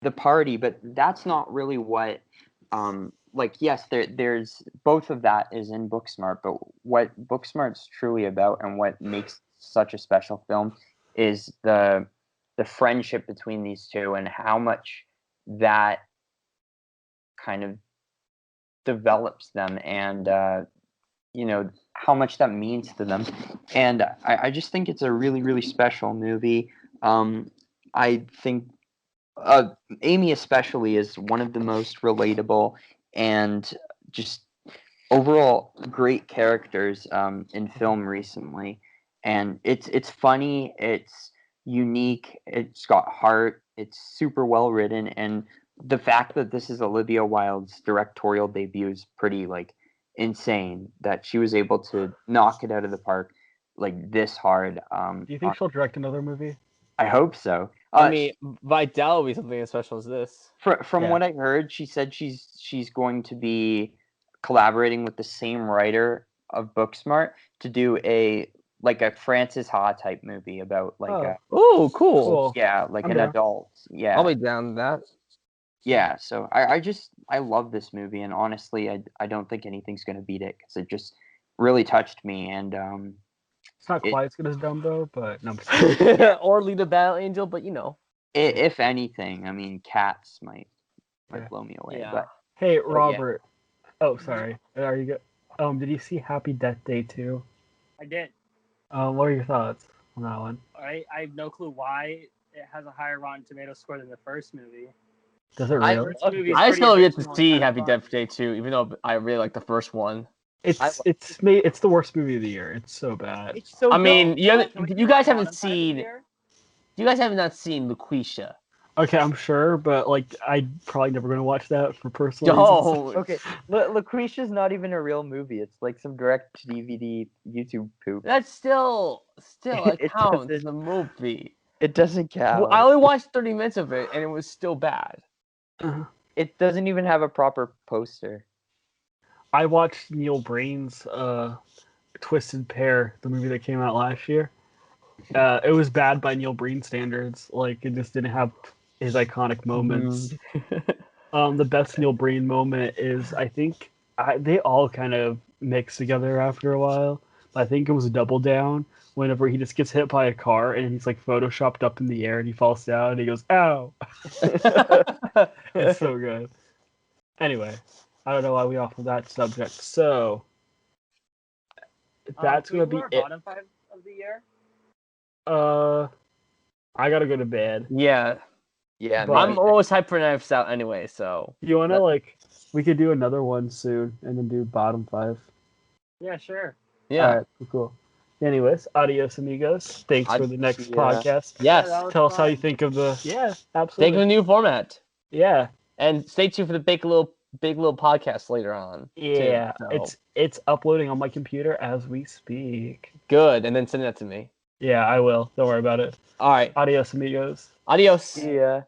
the party, but that's not really what like yes, there's both of that is in Booksmart, but what Booksmart's truly about and what makes such a special film is the friendship between these two and how much that kind of develops them and how much that means to them. And I just think it's a really, really special movie. I think Amy especially is one of the most relatable and just overall great characters in film recently. And it's funny, it's unique, it's got heart, it's super well written, and the fact that this is Olivia Wilde's directorial debut is pretty like insane that she was able to knock it out of the park like this hard. Do you think she'll direct another movie? I hope so. I mean, Vidal will be something as special as this. From what I heard, she said she's going to be collaborating with the same writer of Booksmart to do a Frances Ha type movie about Oh, cool. Yeah, like I'm an down. adult. Yeah. I'll be down with that. Yeah, so I love this movie, and honestly, I don't think anything's gonna beat it because it just really touched me, and It's not quite as good as Dumbo, but no. Or Lead a Battle Angel, but if anything, I mean, Cats might blow me away. Yeah. But Hey, Robert. Oh, sorry. Are you good? Did you see Happy Death Day 2? I did. What are your thoughts on that one? I have no clue why it has a higher Rotten Tomato score than the first movie. Does it I really? I still get to see Happy Death Day 2, even though I really like the first one. It's the worst movie of the year. It's so bad. It's so I mean, good. you guys haven't seen. You guys have not seen Lucretia. Okay, I'm sure, but I'm probably never gonna watch that for personal reasons. No. okay, Lucretia's not even a real movie. It's like some direct DVD YouTube poop. That's still It counts as a movie. It doesn't count. Well, I only watched 30 minutes of it, and it was still bad. It doesn't even have a proper poster. I watched Neil Breen's Twisted Pair, the movie that came out last year. It was bad by Neil Breen standards. It just didn't have his iconic moments. The best Neil Breen moment is, I think, they all kind of mix together after a while. I think it was Double Down, whenever he just gets hit by a car and he's photoshopped up in the air and he falls down and he goes, "Ow!" It's so good. Anyway, I don't know why we offer that subject. So that's gonna be it. Bottom 5 of the year. I gotta go to bed. Yeah. Yeah, I'm always hyped for Knives Out anyway, so. You wanna we could do another one soon and then do bottom 5. Yeah, sure. Yeah. All right, cool. Anyways, adios amigos. Thanks for the next podcast. Yes. Tell us how you think of the absolutely. Think of a new format. Yeah. And stay tuned for the big little podcast later on. Yeah. Too, so. It's uploading on my computer as we speak. Good, and then send that to me. Yeah, I will. Don't worry about it. All right. Adios amigos. Adios. Yeah.